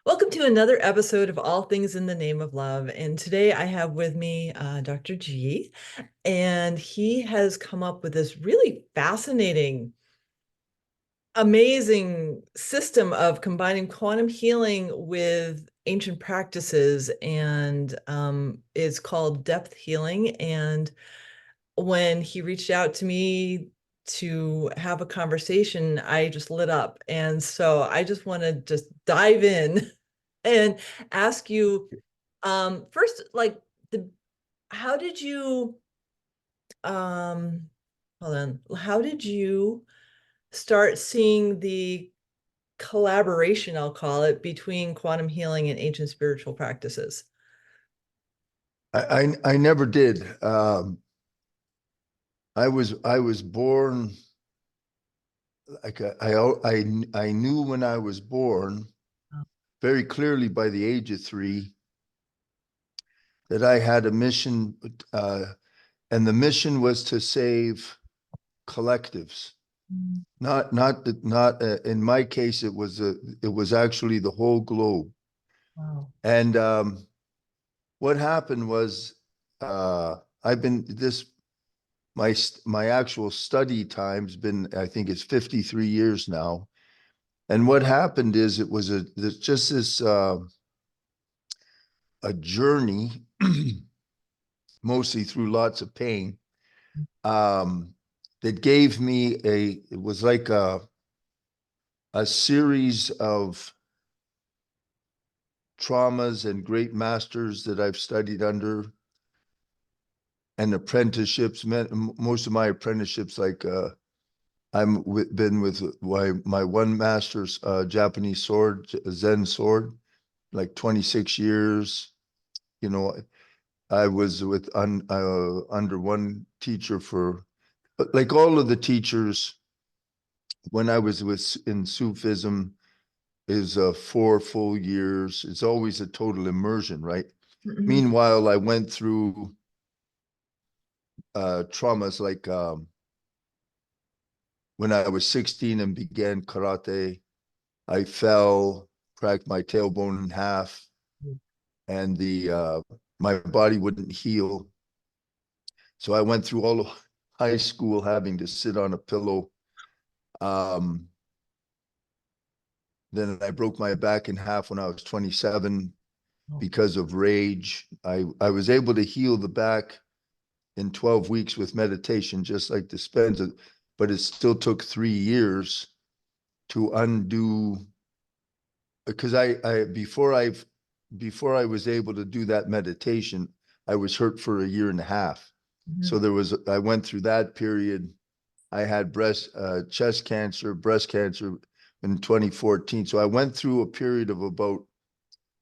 Welcome to another episode of All Things in the Name of Love. And today I have with me Dr. G, and he has come up with this really fascinating, amazing system of combining quantum healing with ancient practices, and it's called depth healing. And when he reached out to me to have a conversation, I just lit up. And so I just want to just dive in and ask you first, like, the how did you um hold on, how did you start seeing the collaboration, I'll call it, between quantum healing and ancient spiritual practices? I never did. I was born like I knew when I was born very clearly by the age of 3 that I had a mission, and the mission was to save collectives. Mm. Not in my case it was actually the whole globe. Wow. And what happened was I've been this my actual study time's been, I think it's 53 years now. And what happened is it was just this a journey, mostly through lots of pain, um, that gave me it was like a series of traumas and great masters that I've studied under, and apprenticeships. Most of my apprenticeships, like been with my one master's Japanese sword, Zen sword, like 26 years. You know, I was under one teacher for, like all of the teachers when I was in Sufism is 4 full years. It's always a total immersion, right? Mhm. Meanwhile, I went through traumas like when I was 16 and began karate. I fell, cracked my tailbone in half, and the my body wouldn't heal. So I went through all of high school having to sit on a pillow. Um, then I broke my back in half when I was 27 Oh. because of rage. I was able to heal the back in 12 weeks with meditation, just like Dispenza, but it still took 3 years to undo, because before I was able to do that meditation, I was hurt for a year and a half. Mhm. So I went through that period. I had chest cancer, breast cancer in 2014. So I went through a period of about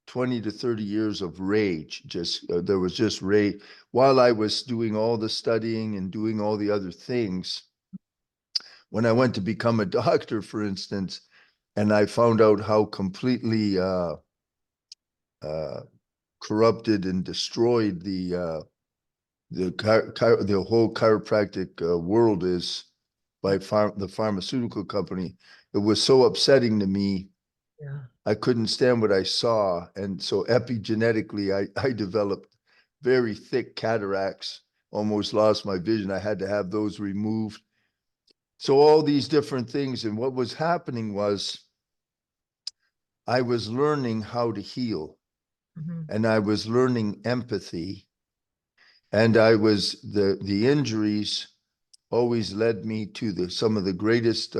20 to 30 years of rage. There was just rage while I was doing all the studying and doing all the other things. When I went to become a doctor, for instance, and I found out how completely uh, corrupted and destroyed the whole chiropractic world is by the pharmaceutical company. It was so upsetting to me. Yeah. I couldn't stand what I saw, and so epigenetically, I developed very thick cataracts. Almost lost my vision. I had to have those removed. So all these different things, and what was happening was I was learning how to heal, Mhm. and I was learning empathy, and the injuries always led me to some of the greatest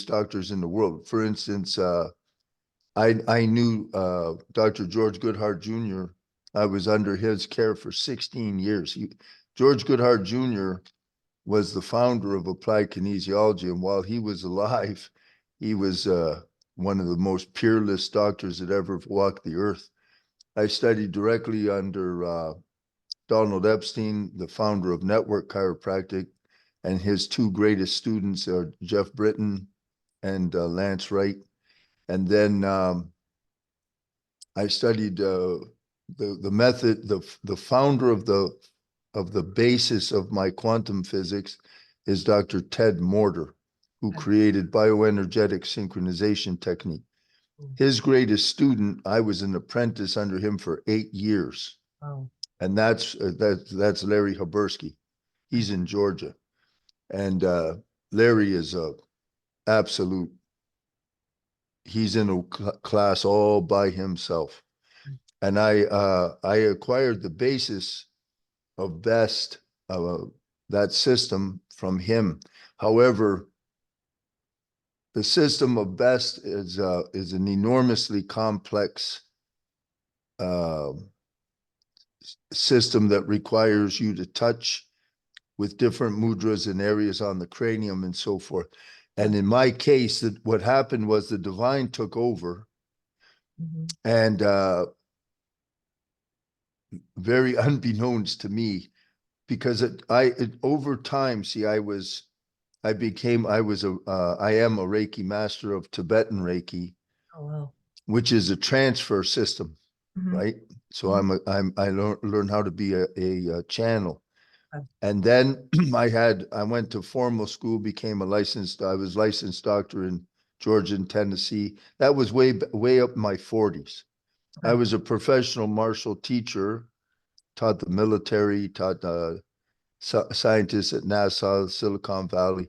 doctors in the world. For instance, I knew Dr. George Goodhart Jr. I was under his care for 16 years. George Goodhart Jr. was the founder of applied kinesiology, and while he was alive, he was one of the most peerless doctors that ever walked the earth. I studied directly under Donald Epstein, the founder of Network Chiropractic, and his two greatest students are Jeff Britton and Lance Wright. And then I studied the method. The founder of the basis of my quantum physics is Dr. Ted Morter, who created bioenergetic synchronization technique. His greatest student, I was an apprentice under him for 8 years. Wow. And that's Larry Habersky. He's in Georgia. And Larry is a absolute, he's in a class all by himself. And I acquired the basis of best that system from him. However, the system of best is an enormously complex uh, system that requires you to touch with different mudras and areas on the cranium and so forth. And in my case, what happened was the divine took over, Mhm. and very unbeknownst to me, because over time, see, I was I became I was a I am a Reiki master of Tibetan Reiki, Oh, wow. which is a transfer system, Mhm. right? So Mhm. I learned how to be a channel. Okay. And then I went to formal school, I was licensed doctor in Georgia and Tennessee. That was way up in my 40s. I Okay. was a professional martial teacher, taught the military, taught scientists at NASA, Silicon Valley.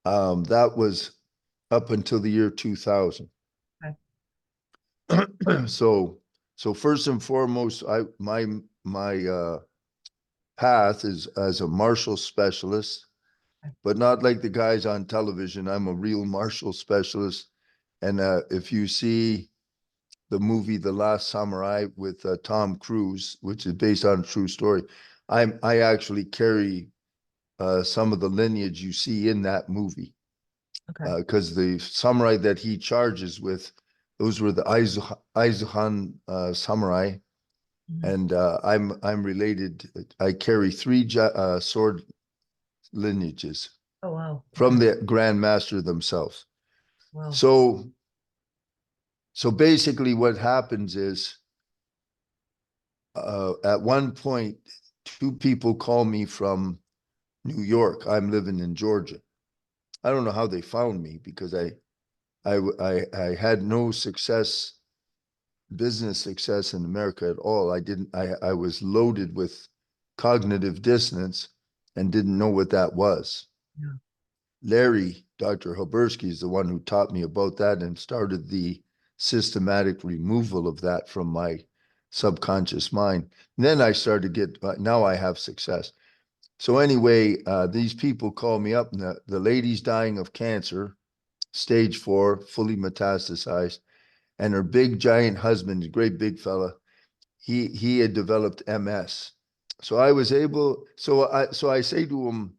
That was up until the year 2000. Okay. So, so first and foremost, my path is as a martial specialist, Okay. but not like the guys on television. I'm a real martial specialist. And if you see the movie The Last Samurai with Tom Cruise, which is based on a true story, I actually carry some of the lineage you see in that movie, Okay. because the samurai that he charges with, those were the Aizuhan samurai, Mhm. and I'm related. I carry three sword lineages Oh, wow. from Okay. the Grand Master themselves. Wow. So, so basically, what happens is, at one point, two people call me from New York. I'm living in Georgia. I don't know how they found me, because I had no business success in America at all. I was loaded with cognitive dissonance and didn't know what that was. Yeah. Larry, Dr. Habersky, is the one who taught me about that and started the systematic removal of that from my subconscious mind. And then I started to get, now I have success. So anyway, these people call me up, and the lady's dying of cancer, stage 4, fully metastasized, and her big giant husband, a great big fella, he had developed MS. So I was able, so I say to him,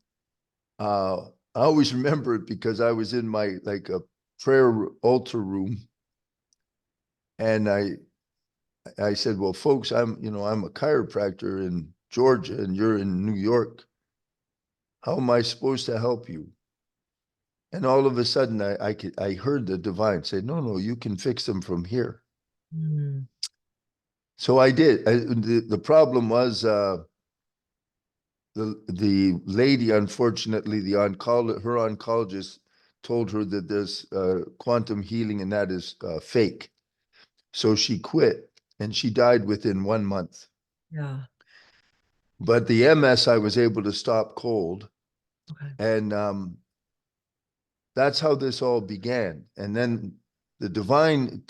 I always remember it because I was in my like a prayer altar room, and I said, well, folks, I'm a chiropractor in Georgia and you're in New York. How am I supposed to help you? And all of a sudden I heard the divine say, no, no, you can fix them from here. Mm. So I did. The problem was, the lady, unfortunately, her oncologist told her that there's quantum healing and that is fake. So she quit, and she died within 1 month. Yeah. But the MS I was able to stop cold, Okay. and that's how this all began. And then the divine,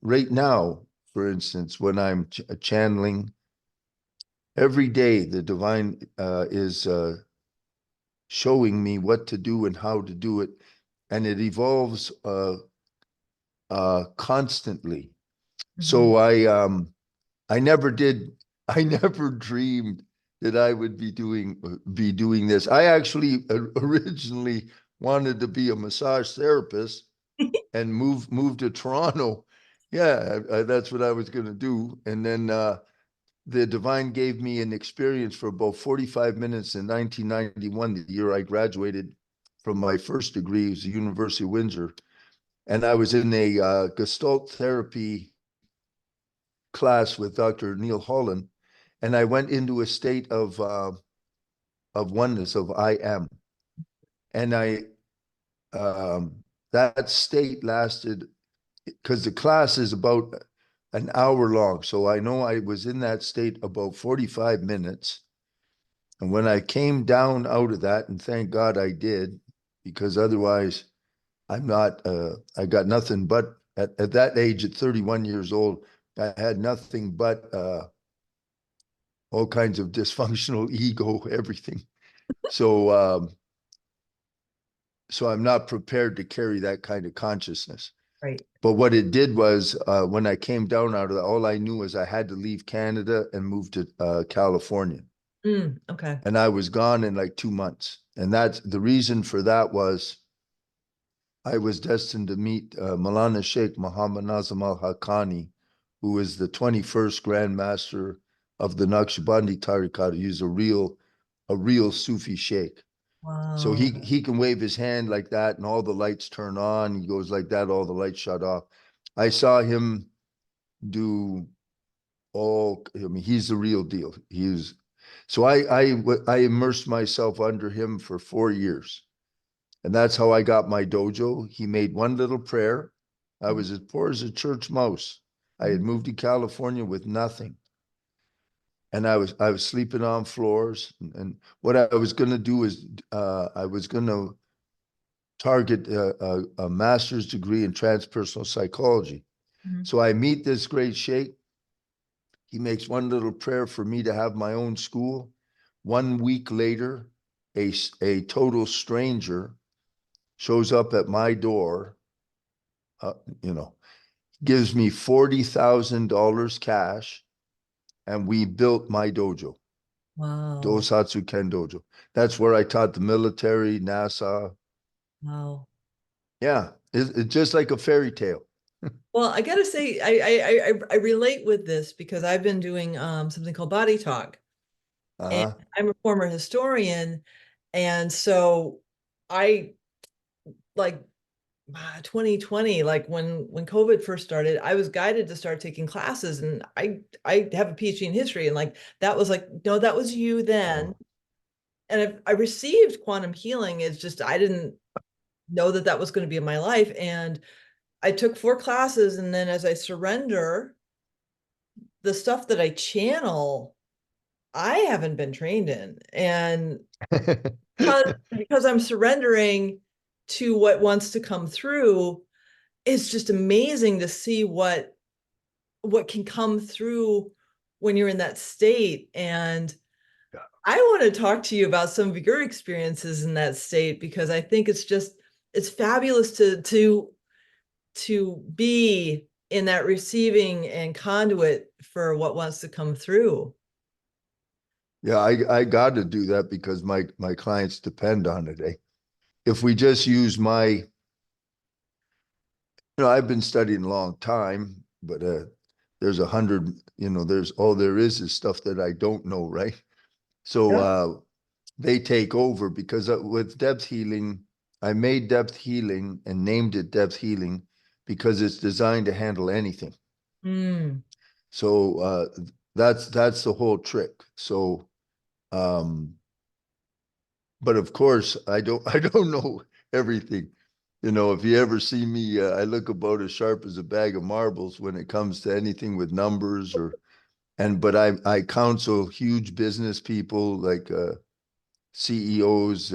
right now, for instance, when I'm channeling every day, the divine is showing me what to do and how to do it, and it evolves constantly. Mhm. So I never did, I never dreamed that I would be doing this. I actually originally wanted to be a massage therapist and move to Toronto. Yeah, that's what I was going to do. And then the divine gave me an experience for about 45 minutes in 1991, the year I graduated from my first degree, was the University of Windsor. And I was in a Gestalt therapy class with Dr. Neil Holland, and I went into a state of oneness, of I am. And that state lasted because the class is about an hour long. So I know I was in that state about 45 minutes. And when I came down out of that, and thank God I did, because otherwise I'm not, I got nothing but at that age, at 31 years old, I had nothing but all kinds of dysfunctional ego, everything. So, so I'm not prepared to carry that kind of consciousness. Right. But what it did was when I came down out of that, all I knew was I had to leave Canada and move to California. Okay. And I was gone in like 2 months. And that's the reason for that was I was destined to meet Maulana Sheikh Muhammad Nazim al Haqqani, who is the 21st Grand Master of the Naqshbandi Tariqat. He's a real Sufi Sheikh. So Wow. he can wave his hand like that and all the lights turn on. He goes like that, all the lights shut off. I saw him do all, I mean, he's the real deal. He's so I immersed myself under him for 4 years. And that's how I got my dojo. He made one little prayer. I was as poor as a church mouse. I had Mhm. moved to California with nothing. And I was sleeping on floors. And what I was going to do is I was going to target a master's degree in transpersonal psychology. Mhm. So I meet this great sheikh. He makes one little prayer for me to have my own school. 1 week later, a total stranger shows up at my door, uh, you know, gives me $40,000 cash, and we built my dojo, Wow. Dosatsu Ken Dojo. That's where I taught the military, NASA. Wow. Yeah, it's just like a fairy tale. Well, I gotta say, I relate with this because I've been doing something called body talk, and Uh-huh. I'm a former historian, and so I like 2020, like when COVID first started, I was guided to start taking classes, and I have a PhD in history, and like that was like, no, that was you then. Oh. And I received quantum healing. It's just I didn't know that that was going to be in my life, and I took 4 classes, and then as I surrender, the stuff that I channel, I haven't been trained in. And because, because I'm surrendering to what wants to come through, it's just amazing to see what can come through when you're in that state. And I want to talk to you about some of your experiences in that state because I think it's fabulous to be in that receiving and conduit for what wants to come through. Yeah, I got to do that because my clients depend on it. Eh? If we just use I've been studying a long time, but there's 100, there's all there is stuff that I don't know, right? So Yeah. they take over because with depth healing, I made depth healing and named it depth healing because it's designed to handle anything. Mm, So that's the whole trick. So um but of course I don't know everything. If you ever see me, I look about as sharp as a bag of marbles when it comes to anything with numbers but I counsel huge business people like CEOs,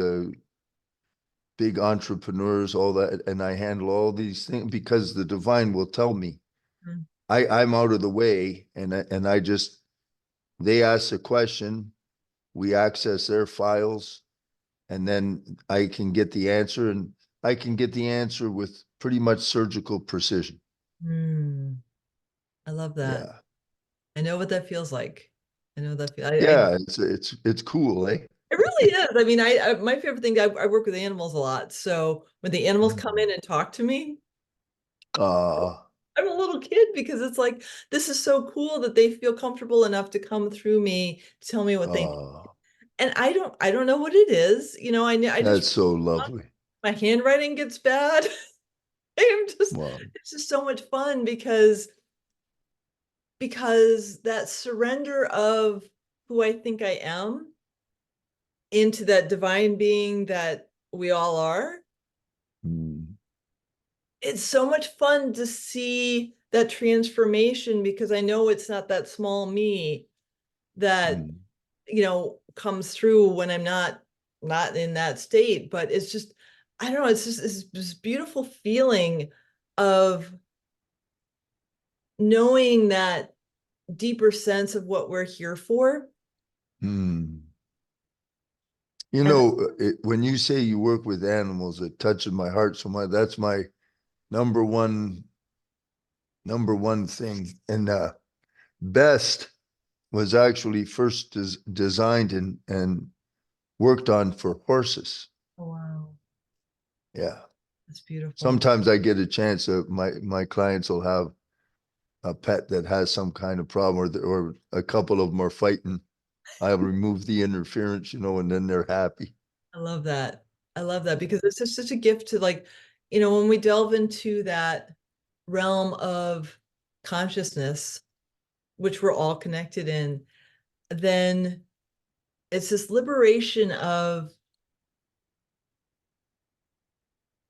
big entrepreneurs, all that, and I handle all these things because the divine will tell me. mm, I'm out of the way, and I just they ask a question, we access their files, and then I can get the answer, and I can get the answer with pretty much surgical precision. mm. I love that. Yeah. I know what that feels like. I know that feel. Yeah, it's cool, eh? It really is. I mean, I my favorite thing. I work with animals a lot, so when the animals come in and talk to me, Uh, I'm a little kid because it's like this is so cool that they feel comfortable enough to come through me to tell me what they need. uh, And I don't know what it is. I just that's so lovely. my handwriting gets bad. I'm just Wow. it's just so much fun because that surrender of who I think I am into that divine being that we all are, Mm. it's so much fun to see that transformation because I know it's not that small me that, Mm. comes through when I'm not in that state, but it's just, I don't know, it's just this beautiful feeling of knowing that deeper sense of what we're here for. Mm. You And know, when you say you work with animals, it touches my heart so much. That's my number one number one thing. And best was actually first designed and worked on for horses. oh, wow, Yeah. that's beautiful. Sometimes I get a chance of my clients will have a pet that has some kind of problem, or a couple of them are fighting. I'll remove the interference, and then they're happy. I love that. I love that because it's just such a gift to, like, when we delve into that realm of consciousness, which we're all connected in, then it's this liberation of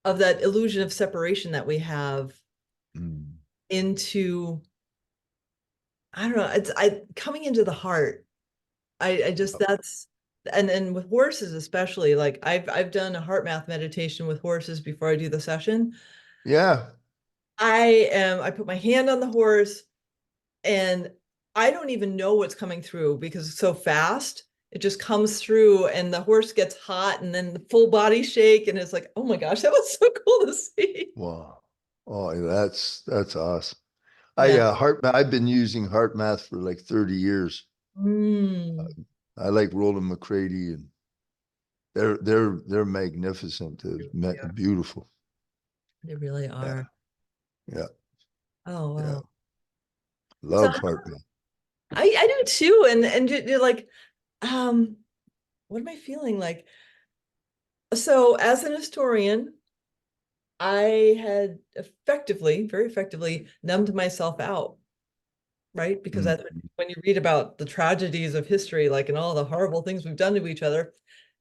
that illusion of separation that we have Mm. into, I don't know, it's I coming into the heart. I just that's and with horses especially, like I've done a heart math meditation with horses before I do the session. Yeah, I put my hand on the horse and I don't even know what's coming through because it's so fast. It just comes through and the horse gets hot and then the full body shake and it's like, oh my gosh, that was so cool to see. wow. Oh, that's awesome. Yeah. I've been using heart math for like 30 years. Mm, I like Roland McCready, and they're magnificent. they really are. Beautiful. They really Yeah, are. yeah, Oh yeah. wow. So Love heart math. I do too. And you're like, um, what am I feeling like? So as an historian, I had effectively, very effectively numbed myself out, right? Because Mm. that's when you read about the tragedies of history, like and all the horrible things we've done to each other.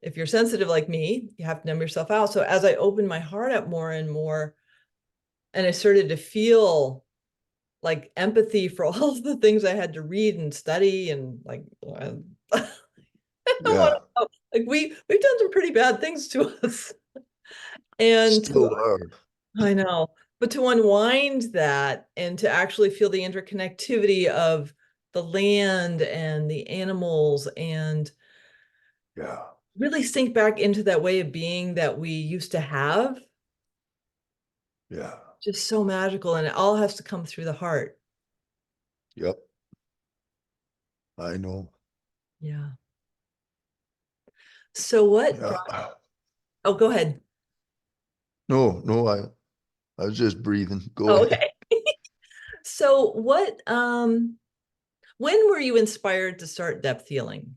If you're sensitive like me, you have to numb yourself out. So as I opened my heart up more and more, and I started to feel like empathy for all of the things I had to read and study, and like I don't want Yeah, to know. Like we've done some pretty bad things to us. And still are. I know, but to unwind that and to actually feel the interconnectivity of the land and the animals and Yeah, really sink back into that way of being that we used to have, yeah, just so magical. And it all has to come through the heart. yep. I know. Yeah. So what brought, Yeah. oh, go ahead. No, no, I was just breathing. Go Oh, ahead. okay. So when were you inspired to start depth healing?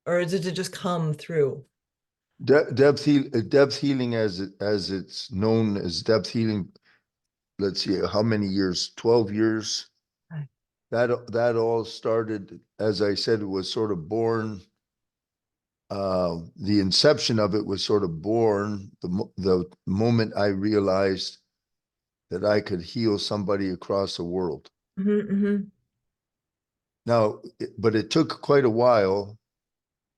Or did it just come through? Depth healing, as it's known as depth healing. Let's see, how many years? 12 years. Okay. That all started, as I said, it was sort of born. The inception of it was sort of born the moment I realized that I could heal somebody across the world. Hmm. Now, but it took quite a while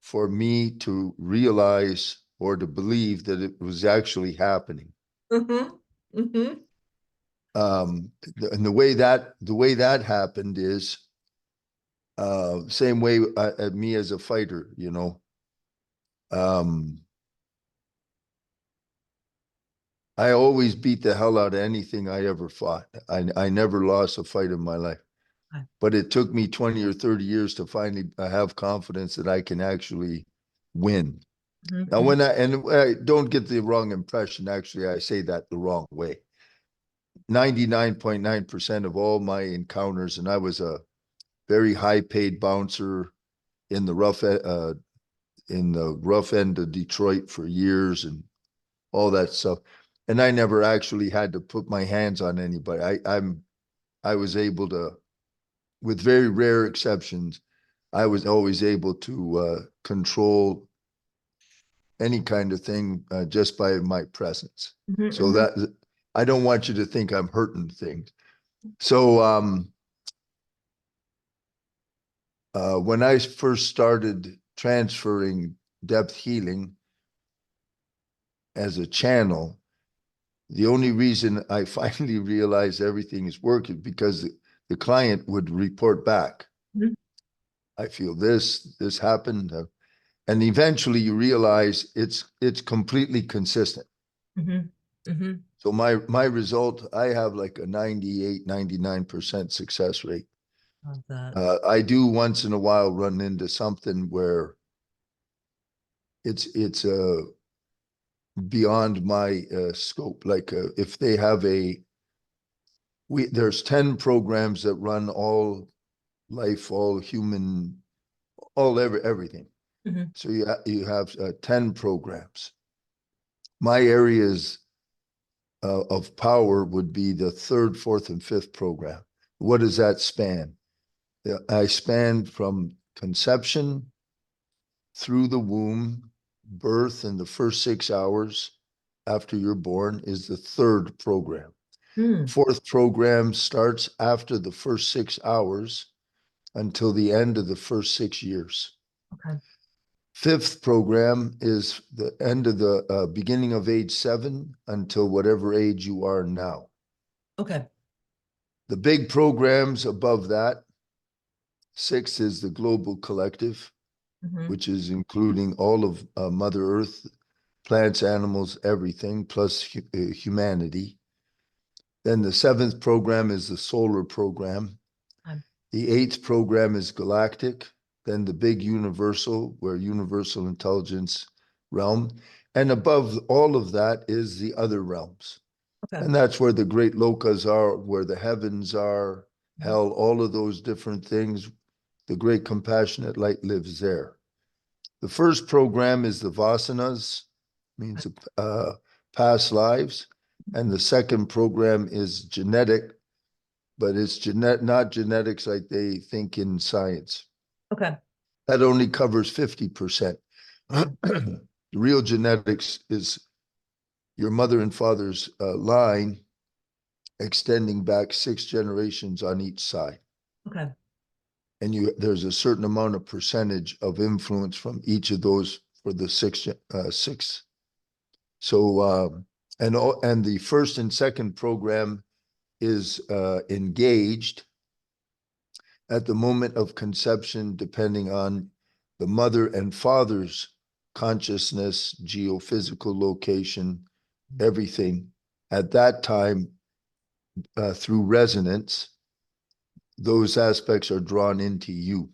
for me to realize or to believe that it was actually happening. Hmm. Hmm. And the way that happened is same way me as a fighter. Um, I always beat the hell out of anything I ever fought. I never lost a fight in my life, but it took me 20 or 30 years to finally have confidence that I can actually win. Now, Hmm. and I don't get the wrong impression. Actually, I say that the wrong way. 99.9% of all my encounters, and I was a very high paid bouncer in the rough end of Detroit for years and all that stuff. And I never actually had to put my hands on anybody. I was able to, with very rare exceptions, I was always able to control any kind of thing just by my presence. So Hmm. that I don't want you to think I'm hurting things. So when I first started transferring depth healing as a channel, the only reason I finally realized everything is working because the client would report back. Mhm. I feel this happened. And eventually you realize it's completely consistent. Mhm. Mhm. So my result, I have like a 98, 99% success rate. Love that. I do once in a while run into something where it's beyond my scope. Like if they have there's 10 programs that run all life, all human, everything. Mhm. So you have 10 programs. My areas of power would be the third, fourth, and fifth program. What does that span? I span from conception through the womb, birth, and the first 6 hours after you're born is the third program. Mm. Fourth program starts after the first 6 hours until the end of the first 6 years. Okay. Fifth program is the end of the beginning of age 7 until whatever age you are now. Okay. The big programs above that, six is the global collective, Mhm. which is including all of Mother Earth, plants, animals, everything, plus humanity. Then the seventh program is the solar program. Okay. The eighth program is galactic. Then the big universal, where universal intelligence realm. And above all of that is the other realms. Okay. And that's where the great lokas are, where the heavens are, Mhm. hell, all of those different things. The great compassionate light lives there. The first program is the vasanas, means past lives. And the second program is genetic, but it's not genetics like they think in science. Okay. That only covers 50%. The real genetics is your mother and father's line extending back 6 generations on each side. Okay. And there's a certain amount of percentage of influence from each of those for the six. So and the first and second program is engaged at the moment of conception, depending on the mother and father's consciousness, geophysical location, everything. At that time, through resonance, those aspects are drawn into you.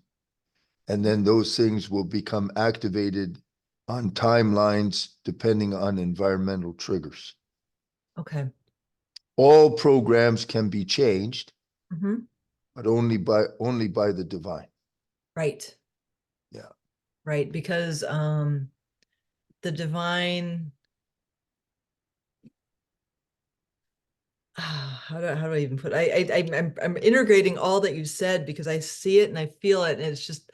And then those things will become activated on timelines depending on environmental triggers. Okay. All programs can be changed, Mhm. but only by the divine. Right. Yeah. Right. Because the divine, how do I even put it? I'm integrating all that you said because I see it and I feel it, and it's just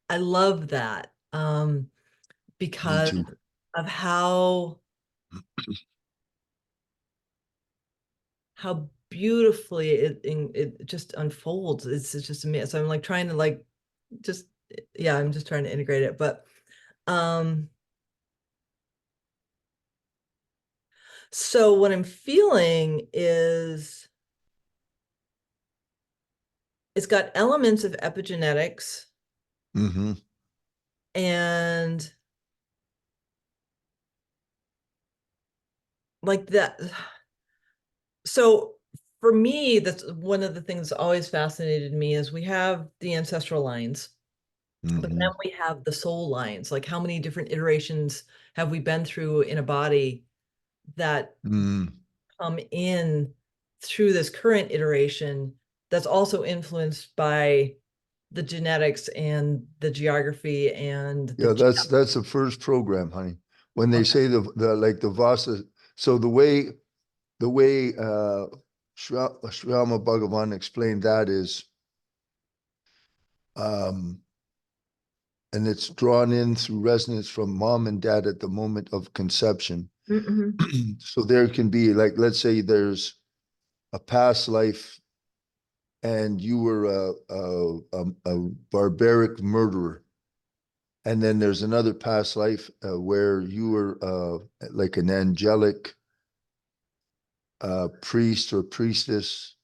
I love that Me because too. of how beautifully it just unfolds. It's just amazing. So I'm like trying to like just yeah, I'm just trying to integrate it. But um so what I'm feeling is it's got elements of epigenetics Mm-hmm. and like that. So for me, that's one of the things that always fascinated me is we have the ancestral lines, but then Mm-hmm. we have the soul lines. Like how many different iterations have we been through in a body that Mm. come in through this current iteration that's also influenced by the genetics and the geography and the Yeah, that's the first program, honey. When they okay. say the like the Vasa, so the way Shrama Bhagavan explained that is um and it's drawn in through resonance from mom and dad at the moment of conception. Mm-hmm. So there can be, like, let's say there's a past life and you were a barbaric murderer. And then there's another past life where you were like an angelic priest or priestess.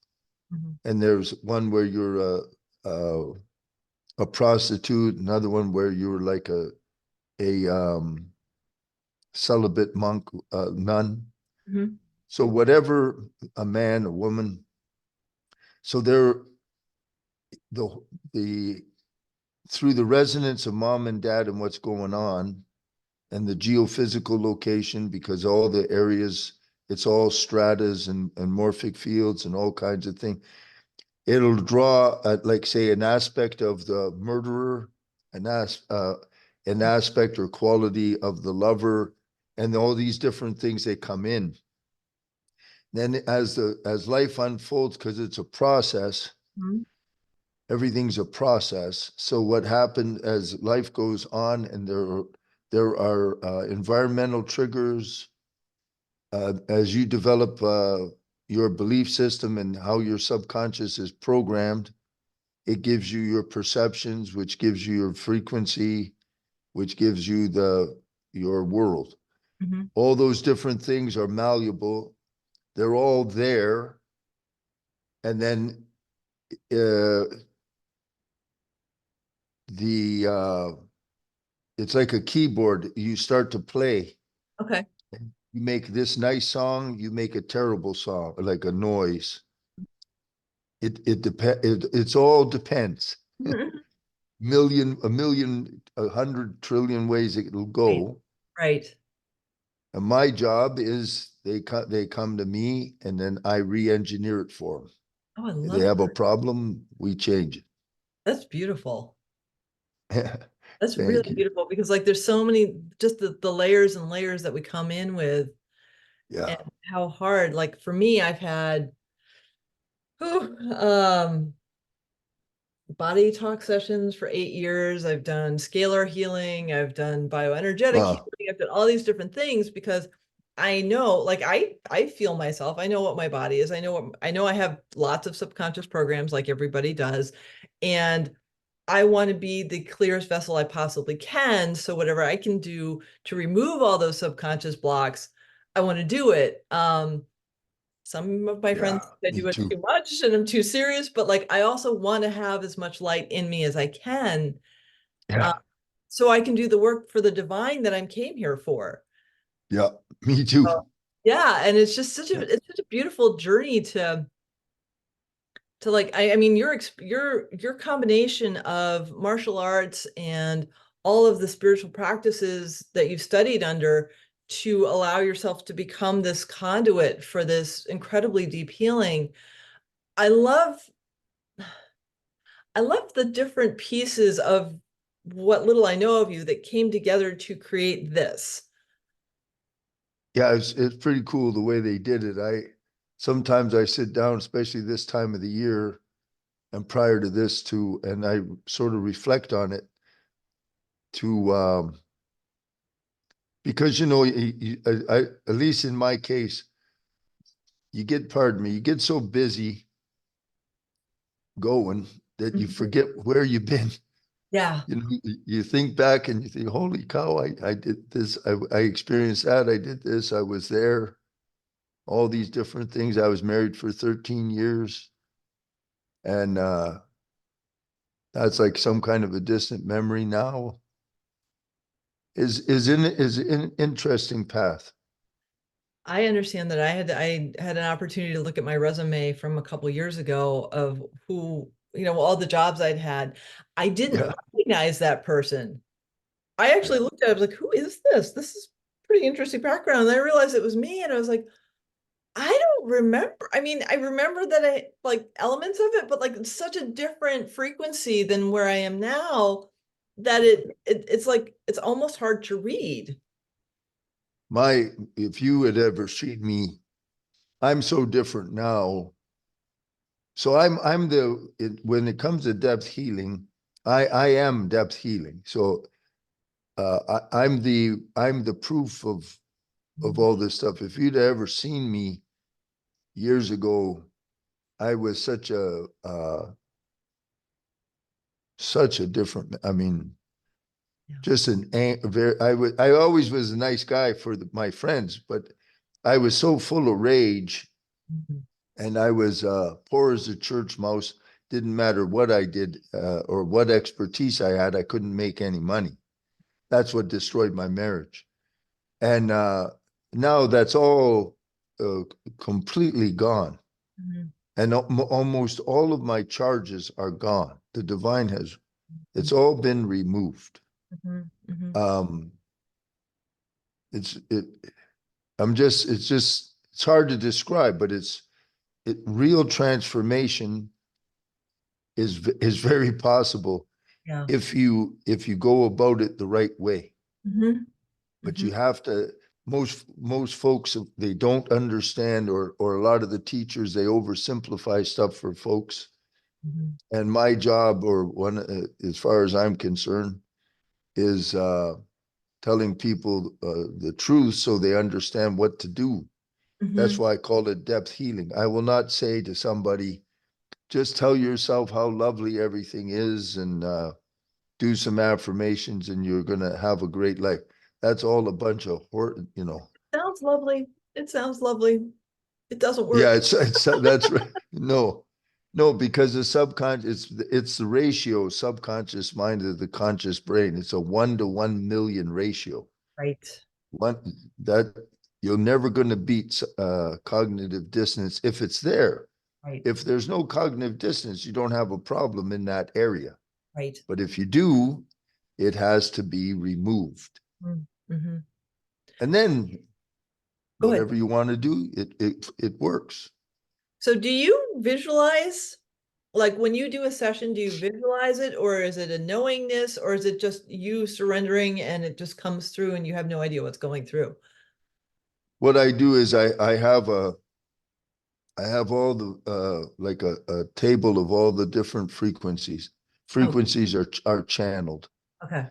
Mm-hmm. And there's one where you're a prostitute, another one where you're like a celibate monk, nun. Mm-hmm. So whatever, a man, a woman. So there, the the through the resonance of mom and dad and what's going on, and the geophysical location, because all the areas, it's all stratas and morphic fields and all kinds of things. It'll draw, like, say, an aspect of the murderer, an aspect or quality of the lover, and all these different things, they come in. Then as life unfolds, because it's a process, Mm-hmm. everything's a process. So what happened as life goes on, and there are environmental triggers, as you develop your belief system and how your subconscious is programmed. It gives you your perceptions, which gives you your frequency, which gives you your world. Mm-hmm. All those different things are malleable. They're all there. And then uh, the it's like a keyboard. You start to play. Okay. You make this nice song, you make a terrible song, like a noise. It's all depends. Mhm. A million, 100 trillion ways it'll Right. go. Right. And my job is they come to me and then I re-engineer it for them. Oh, I If they love have a that. problem, we change That's beautiful. it. That's really Thank you. beautiful because like there's so many just the layers and layers that we come in with and Yeah. how hard like for me I've had whew, body talk sessions for 8 years. I've done scalar healing. I've done bioenergetic Wow. healing. I've done all these different things because I know, like I feel myself. I know what my body is. I know I have lots of subconscious programs like everybody does. And I want to be the clearest vessel I possibly can. So whatever I can do to remove all those subconscious blocks, I want to do it. Some of my Yeah. friends I Me do it too. too much and I'm too serious, but like I also want to have as much light in me as I can, uh, Yeah. so I can do the work for the divine that I came here for. Yeah. Me too. So, yeah, and it's just Yeah. it's such a beautiful journey to like I mean your combination of martial arts and all of the spiritual practices that you've studied under to allow yourself to become this conduit for this incredibly deep healing. I love I love the different pieces of what little I know of you that came together to create this. Yeah. It's pretty cool the way they did it. Sometimes I sit down, especially this time of the year and prior to this too, and I sort of reflect on it to because at least in my case, pardon me, you get so busy going that you Mhm. forget where you've been. Yeah. You think back and you think, holy cow, I did this, I experienced that, I did this, I was there, all these different things. I was married for 13 years. And that's like some kind of a distant memory now. Is an interesting path. I understand that I had an opportunity to look at my resume from a couple years ago of who, all the jobs I'd had. I didn't Yeah. recognize that person. I actually Yeah. looked at it, I was like, who is this? This is pretty interesting background. And I realized it was me and I was like, I don't remember. I mean, I remember that I like elements of it, but like it's such a different frequency than where I am now that it's like it's almost hard to read. If you had ever seen me, I'm so different now. So when it comes to depth healing, I am depth healing. So I'm the proof of Mhm. all this stuff. If you'd ever seen me years ago, I was such a different, I mean, Yeah. just very, I always was a nice guy for my friends, but I was so full of rage, Mhm. and I was poor as a church mouse. Didn't matter what I did or what expertise I had, I couldn't make any money. That's what destroyed my marriage. And now that's all uh, completely gone. Mhm. And almost all of my charges are gone. The divine has, Mhm. it's all been removed. Mhm. Mhm. Um, it's, it, it's hard to describe, but real transformation is very possible Yeah. if you go about it the right way. Mhm. But Mhm. you have to, most folks, they don't understand, or a lot of the teachers, they oversimplify stuff for folks. Mhm. And my job, or one, as far as I'm concerned, is telling people the truth so they understand what to do. That's Mhm. why I call it depth healing. I will not say to somebody, just tell yourself how lovely everything is, and do some affirmations and you're going to have a great life. That's all a bunch of Sounds lovely. It sounds lovely. It doesn't Yeah, work. it's that's right. No, no, because the subconscious, it's the ratio subconscious mind to the conscious brain. It's a 1 to 1 million ratio. Right. One that you're never going to beat cognitive dissonance if it's there. Right. If there's no cognitive dissonance, you don't have a problem in that area. Right. But if you do, it has to be removed. Mm-hmm. And then Go ahead. whatever you want to do, it works. So do you visualize, like when you do a session, do you visualize it, or is it a knowingness, or is it just you surrendering and it just comes through and you have no idea what's going through? What I do is I have all the like a table of all the different frequencies. Oh, Frequencies are channeled. okay.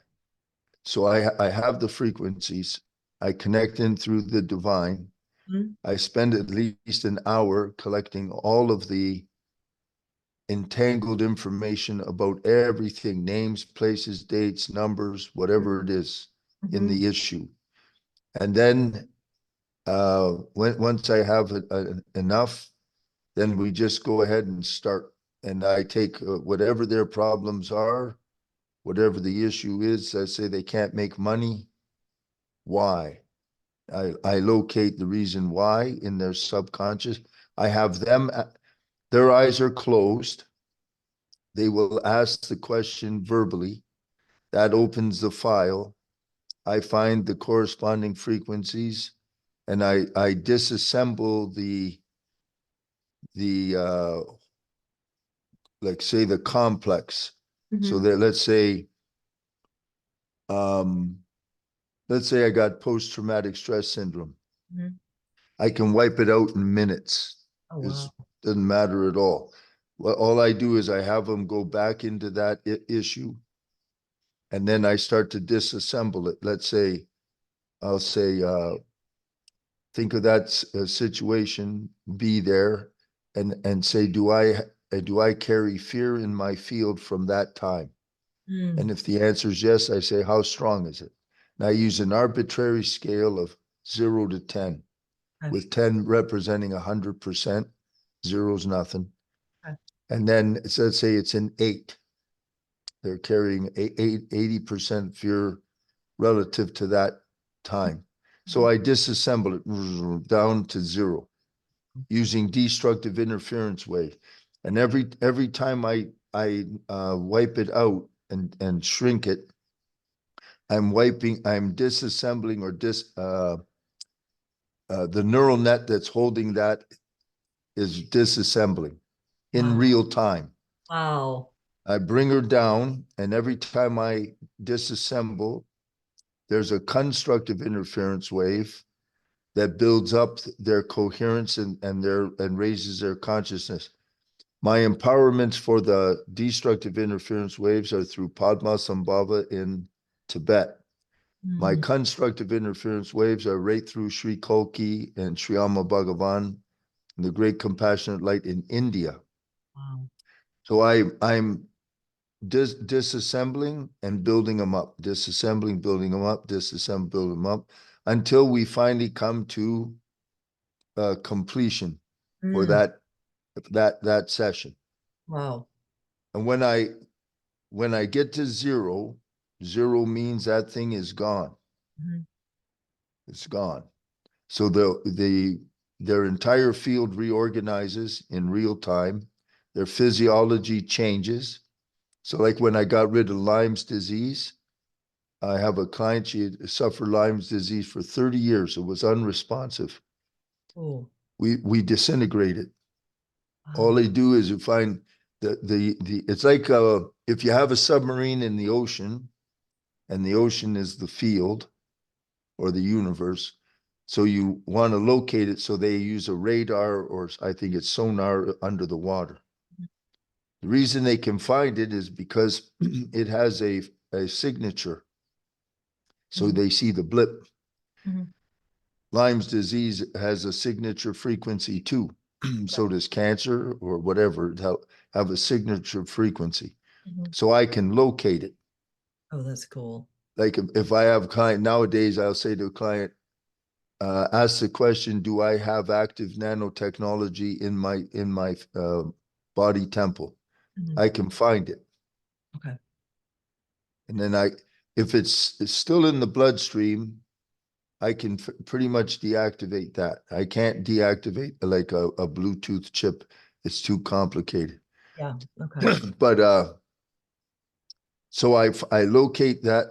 So I have the frequencies. I connect in through the divine. Mhm. I spend at least an hour collecting all of the entangled information about everything, names, places, dates, numbers, whatever it is in Mhm. the issue. And then once I have enough, then we just go ahead and start. And I take whatever their problems are, whatever the issue is. I say they can't make money. Why? I locate the reason why in their subconscious. I have them, their eyes are closed. They will ask the question verbally. That opens the file. I find the corresponding frequencies, and I disassemble the like say the complex. So Mhm. that um let's say I got post-traumatic stress syndrome. Mhm. I can wipe it out in minutes. Oh, It wow. doesn't matter at all. Well, all I do is I have them go back into that issue, and then I start to disassemble it. Let's say I'll say think of that situation, be there, and say, do I carry fear in my field from that time? And Mm. if the answer is yes, I say, how strong is it? And I use an arbitrary scale of 0 to 10, Okay. with 10 representing 100%, zero's nothing. Okay. And then let's say it's an 8. They're carrying 80% fear relative to that time. So Mhm. I disassemble it down to 0 using destructive interference wave. And every time I wipe it out and shrink it, I'm disassembling or the neural net that's holding that is disassembling in Wow. real time. Wow. I bring her down, and every time I disassemble, there's a constructive interference wave that builds up their coherence and raises their consciousness. My empowerments for the destructive interference waves are through Padmasambhava in Tibet. My Mm, constructive interference waves are right through Sri Kalki and Sriyama Bhagavan, and the great compassionate light in India. wow. So I'm disassembling and building them up, disassembling, building them up, disassemble, building them up, until we finally come to completion for Mm, that session. wow. And when I get to zero, zero means that thing is gone. Mhm. It's gone. So their entire field reorganizes in real time. Their physiology changes. So like when I got rid of Lyme's disease, I have a client, she had suffered Lyme's disease for 30 years. It was unresponsive. Oh, We disintegrated. All wow. they do is you find the it's like if you have a submarine in the ocean and the ocean is the field or the universe. So you want to locate it. So they use a radar or I think it's sonar under the water. The reason they can find it is because it has a signature. So Mhm, they see the blip. mhm. Lyme's disease has a signature frequency too. Okay. So does cancer or whatever have a signature frequency. Mhm. So I can locate it. Oh, that's cool. Like if I have a client nowadays, I'll say to a client, ask the question, do I have active nanotechnology in my body temple? Mhm. I can find it. Okay. And then if it's still in the bloodstream, I can pretty much deactivate that. I can't deactivate like a Bluetooth chip. It's too complicated. Yeah. Okay. But so I locate that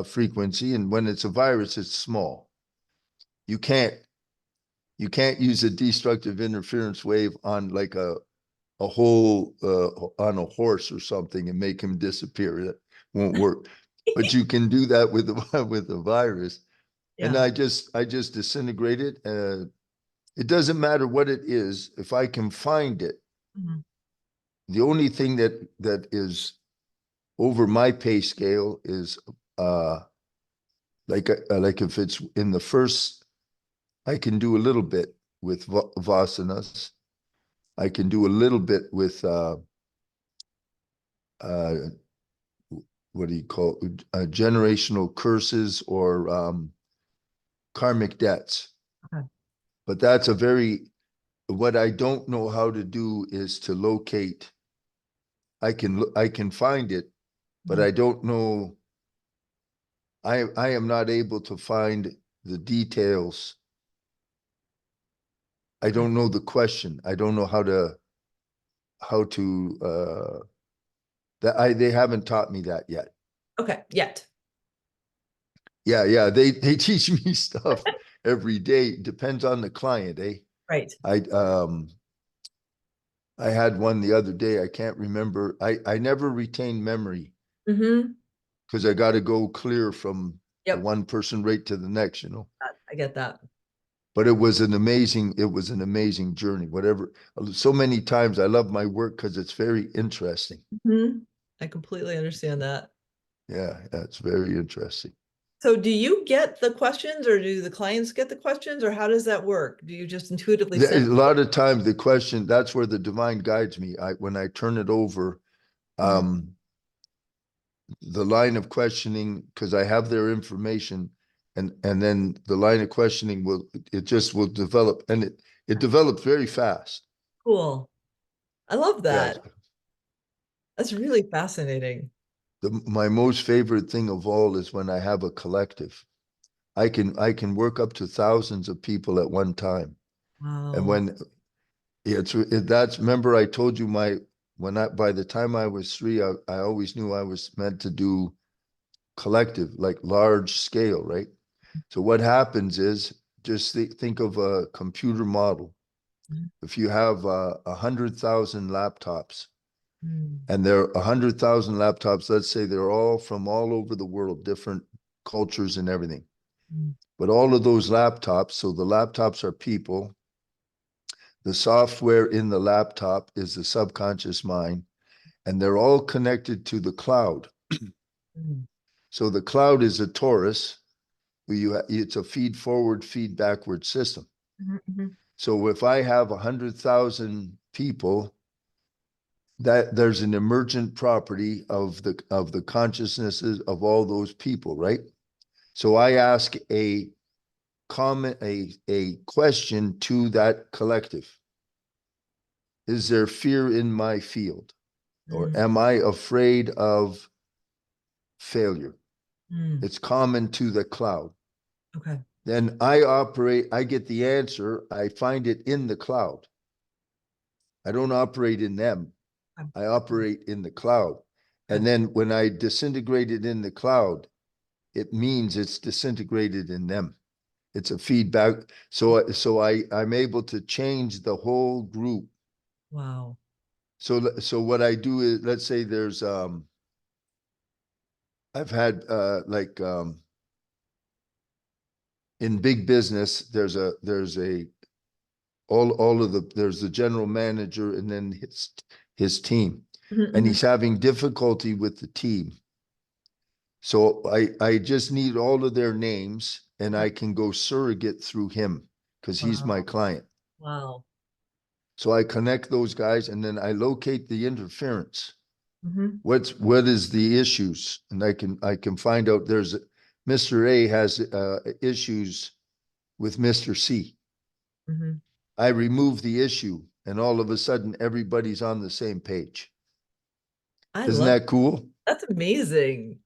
frequency, and when it's a virus, it's small. You can't you can't use a destructive interference wave on like a whole on a horse or something and make him disappear. That won't work. But you can do that with the with the virus. And Yeah. I just disintegrate it. It doesn't matter what it is. If I can find it, Mhm. the only thing that is over my pay scale is uh like if it's in the first, I can do a little bit with vasanas. I can do a little bit with uh what do you call it? Generational curses or karmic debts. Okay. But that's a very, what I don't know how to do is to locate. I can find it, but Mhm. I don't know. I am not able to find the details. I Okay. don't know the question. I don't know how to that I they haven't taught me that yet. Okay. Yet. Yeah, yeah. They teach me stuff every day. Depends on the client, eh? Right. I I had one the other day. I can't remember. I never retain memory Hmm. because I got to go clear from the Yep. one person right to the next, you know. I get that. But it was an amazing journey. Whatever, so many times I love my work because it's very interesting. Hmm. I completely understand that. Yeah, it's very interesting. So do you get the questions or do the clients get the questions or how does that work? Do you just intuitively A sense lot of times the question, that's where the divine guides me. When I turn it over, it? Mhm. um, the line of questioning, because I have their information, and then the line of questioning it just will develop, and it develops very fast. Cool. I love Yes. that. That's really fascinating. My most favorite thing of all is when I have a collective. I can work up to thousands of people at one time. And Wow. when that's, remember I told you when I by the time I was three, I always knew I was meant to do collective, like large scale, right? So what happens is, just think of a computer model. If you have 100,000 laptops, Mhm. and there are 100,000 laptops, let's say they're all from all over the world, different cultures and everything. Mhm. But all of those laptops, so the laptops are people, The software in the laptop is the subconscious mind, and they're all connected to the cloud. Mm. So the cloud is a torus. It's a feed forward, feed backward system. Mhm, mhm. So if I have 100,000 people, that there's an emergent property of the consciousnesses of all those people, right? So I ask a comment, a question to that collective. Is there fear in my field? Or Mm, am I afraid of failure? mm. It's common to the cloud. Okay. Then I get the answer, I find it in the cloud. I don't operate in them. Okay. I operate in the cloud. Okay. And then when I disintegrate it in the cloud, it means it's disintegrated in them. It's a feedback. I'm able to change the whole group. Wow. So what I do is, let's say there's I've had in big business, there's a all of the there's the general manager and then his team. Mhm, And mhm. he's having difficulty with the team. So I just need all of their names and I can go surrogate through him because he's my Wow. client. Wow. So I connect those guys and then I locate the interference. Mhm, What is the issues? And I can find out there's Mr. A has issues with Mr. C. mhm. I remove the issue and all of a sudden everybody's on the same page. I Isn't love that cool? that's amazing.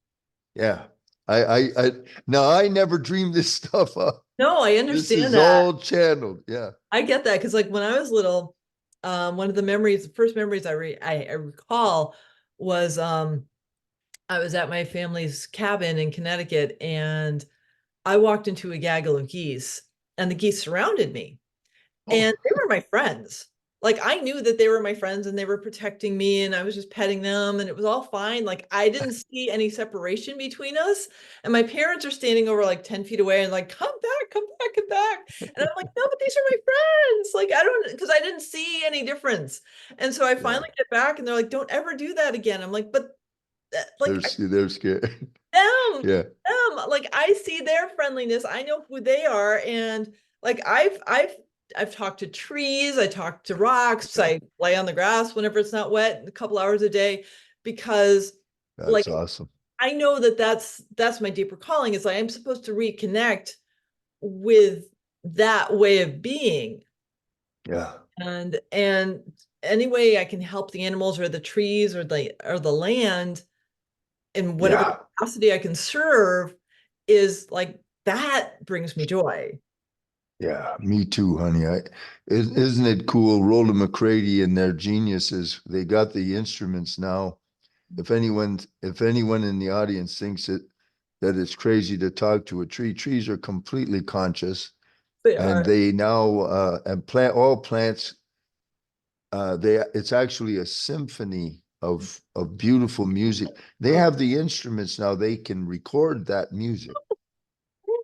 Yeah. I now I never dreamed this stuff up. No, I This understand is that. all channeled. Yeah. I get that because like when I was little, one of the memories, the first memories I recall was I was at my family's cabin in Connecticut and I walked into a gaggle of geese and the geese surrounded me. Oh, And they were my friends. Like I knew that they were my friends and they were protecting me and I was just petting them and it was all fine. Like I didn't see any separation between us. And my parents are standing over like 10 feet away and like, come back, come back, come back. And I'm like, no, but these are my friends. Like I don't, because I didn't see any difference. And so I yeah. finally get back and they're like, don't ever do that again. I'm like, but like They're scared. them, Yeah. like I see their friendliness. I know who they are. And like I've talked to trees, I talk to rocks, Yeah. I lay on the grass whenever it's not wet a couple hours a day because That's like awesome. I know that that's my deeper calling is like I'm supposed to reconnect with that way of being. Yeah. And any way I can help the animals or the trees or the land in whatever Yeah. capacity I can serve is like that brings me joy. Yeah. Me too, honey. Isn't it cool? Roland McCready and their geniuses, they got the instruments now. If anyone in the audience thinks that it's crazy to talk to a tree, trees are completely conscious They and are. they now and all plants it's actually a symphony of beautiful music. They Oh, have the instruments now, they can record that music.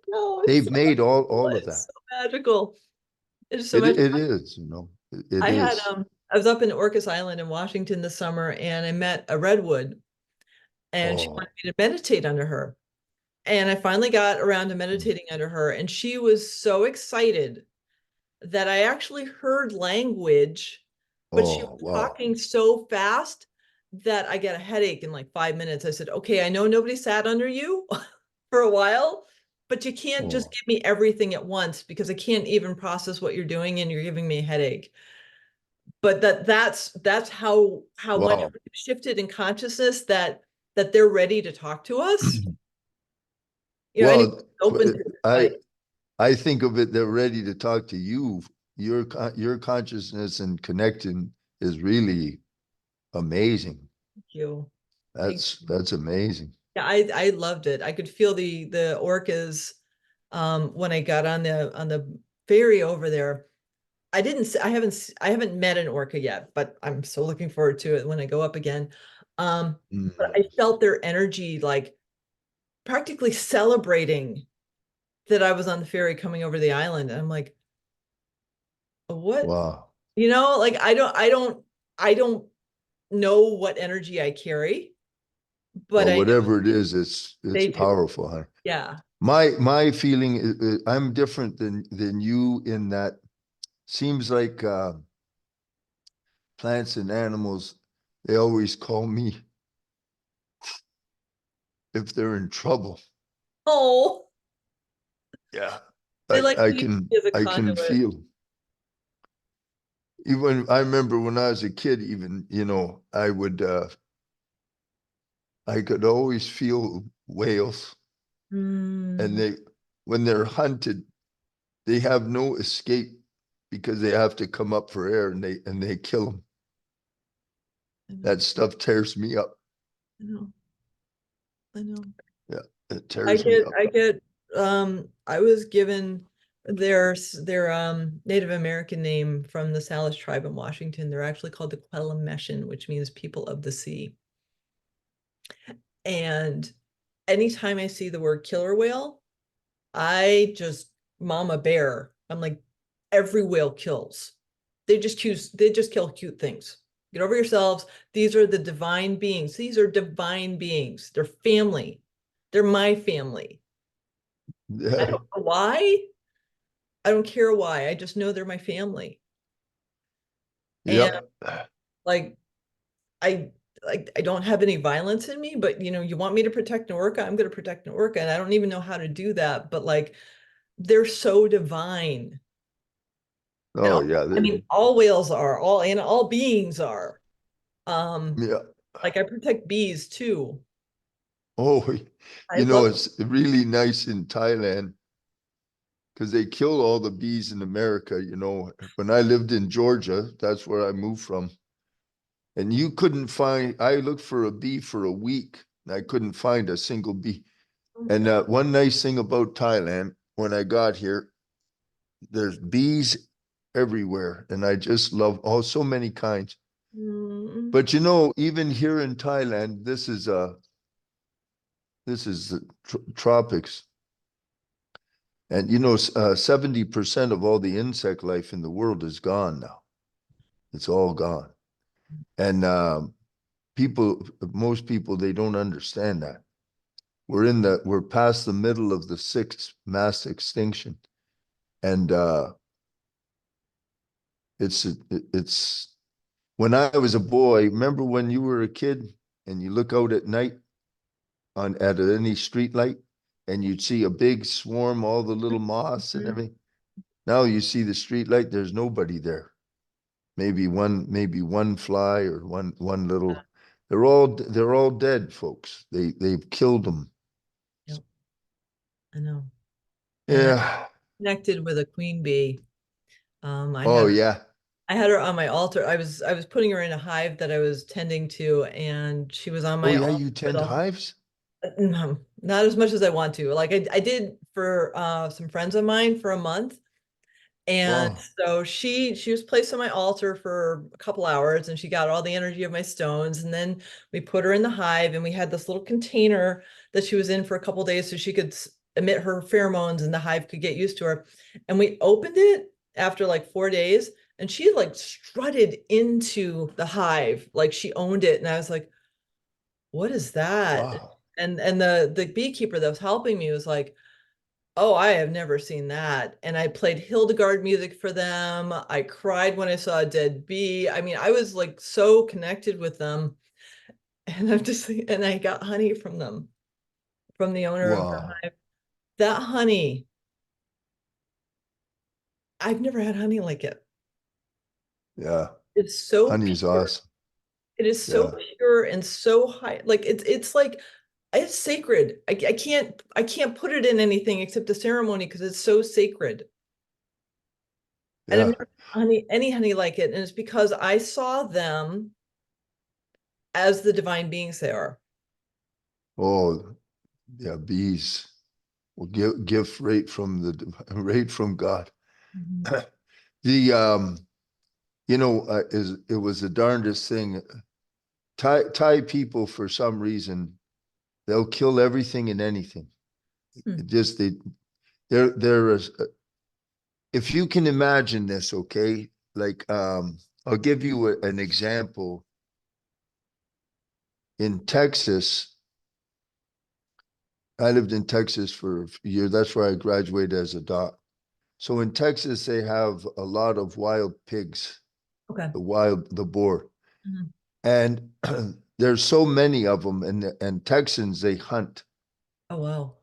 no, They've made all of it's that. so magical. It's so it magical. it is, it I had is. I was up in Orcas Island in Washington this summer and I met a redwood and she wanted Oh, me to meditate under her. And I finally got around to mm. meditating under her and she was so excited that I actually heard language, but she Oh, was wow. talking so fast that I get a headache in like 5 minutes. I said, okay, I know nobody sat under you for a while, but you can't just Oh, give me everything at once because I can't even process what you're doing and you're giving me a headache. But that's how much wow. we've shifted in consciousness that they're ready to talk to us. You know, anyone Well, open to I like, I think of it, they're ready to talk to you. Your consciousness and connecting is really amazing. thank you. Thank That's amazing. Yeah, I loved it. I could feel the orcas when I got on the ferry over there. I haven't met an orca yet, but I'm so looking forward to it when I go up again. But I Mm. felt their energy like practically celebrating that I was on the ferry coming over the island. And I'm like, what Wow. Like I don't know what energy I carry, but Well, I know whatever it is, it's they do. powerful, huh? Yeah. My feeling is, I'm different than you in that seems like plants and animals, they always call me if they're in trouble. Oh, Yeah. they I like I to use can me as a I can conduit. feel. Even I remember when I was a kid, even, I could always feel whales, and Mm, when they're hunted, they have no escape because they have to come up for air, and they kill them. I know, That stuff tears me up. I know, I know. Yeah, it I tears me get, up. I get, I was given their Native American name from the Salish tribe in Washington. They're actually called the Quelimeshin, which means people of the sea. And anytime I see the word killer whale, I just mama bear. I'm like, every whale kills. They just kill cute things. Get over yourselves. These are the divine beings. These are divine beings. They're family. They're my family. I Yeah, don't know why. I don't care why. I just know they're my family. And yep. like I I don't have any violence in me, but you want me to protect Norca, I'm going to protect Norca, and I don't even know how to do that. But like they're so divine. And Oh yeah, I mean, all whales are, all beings are. Um, yeah. like I protect bees too. Oh, I love it's really nice in Thailand because they kill all the bees in America. When I lived in Georgia, that's where I moved from. And you couldn't find, I looked for a bee for a week and I couldn't find a single bee. oh my And God. one nice thing about Thailand, when I got here, there's bees everywhere. And I just love so many kinds. Mm, But even here in Thailand, this is the tropics. And 70% of all the insect life in the world is gone now. It's all gone. And most people, they don't understand that. We're past the middle of the sixth mass extinction. And it's when I was a boy, remember when you were a kid and you look out at night on at any street light and you'd see a big swarm, all the little moths and mhm. everything. Now you see the street light, there's nobody there. Maybe one fly or one little. They're all dead, folks. They've killed them. Yep, I know. And I Yeah. connected with a queen bee. I Oh have yeah. I had her on my altar. I was putting her in a hive that I was tending to, and she was on Oh my yeah. altar You for tend the hives. not as much as I want to. Like I did for some friends of mine for a month. And Wow. so she was placed on my altar for a couple hours and she got all the energy of my stones. And then we put her in the hive and we had this little container that she was in for a couple days so she could emit her pheromones and the hive could get used to her. And we opened it after like 4 days and she like strutted into the hive like she owned it. And I was like, what is that? Wow. And the beekeeper that was helping me was like, oh, I have never seen that. And I played Hildegard music for them. I cried when I saw a dead bee. I mean, I was like so connected with them. And and I got honey from them, from the owner of the Wow. hive. That honey, I've never had honey like it. Yeah. It's so Honey's pure. awesome. It is so Yeah. pure and so high. Like it's like it's sacred. I can't put it in anything except a ceremony because it's so sacred. And I've Yeah. never had any honey like it. And it's because I saw them as the divine beings they are. Oh yeah. Bees will give gift right from right from God. Mhm. The is it was the darndest thing. Thai people, for some reason, they'll kill everything and anything. Hmm. It just they're if you can imagine this, okay? like I'll give you an example. In Texas, I lived in Texas for a year. That's where I graduated as a doc. So in Texas, they have a lot of wild pigs, Okay. the boar. Mhm. And there's so many of them, and Texans, they hunt. Oh, wow.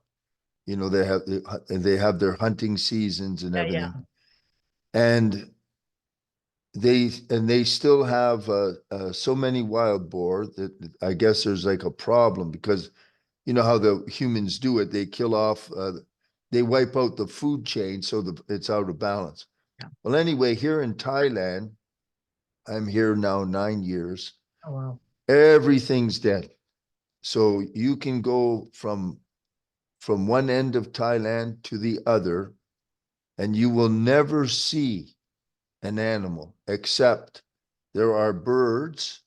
You know, they have their hunting seasons and Yeah, everything. yeah. And they still have so many wild boar that I guess there's like a problem because you know how the humans do it. They kill off, they wipe out the food chain so it's out of balance. Yeah. Well, anyway, here in Thailand, I'm here now 9 years. Oh, wow. Everything's dead. So you can go from one end of Thailand to the other, and you will never see an animal except there are birds,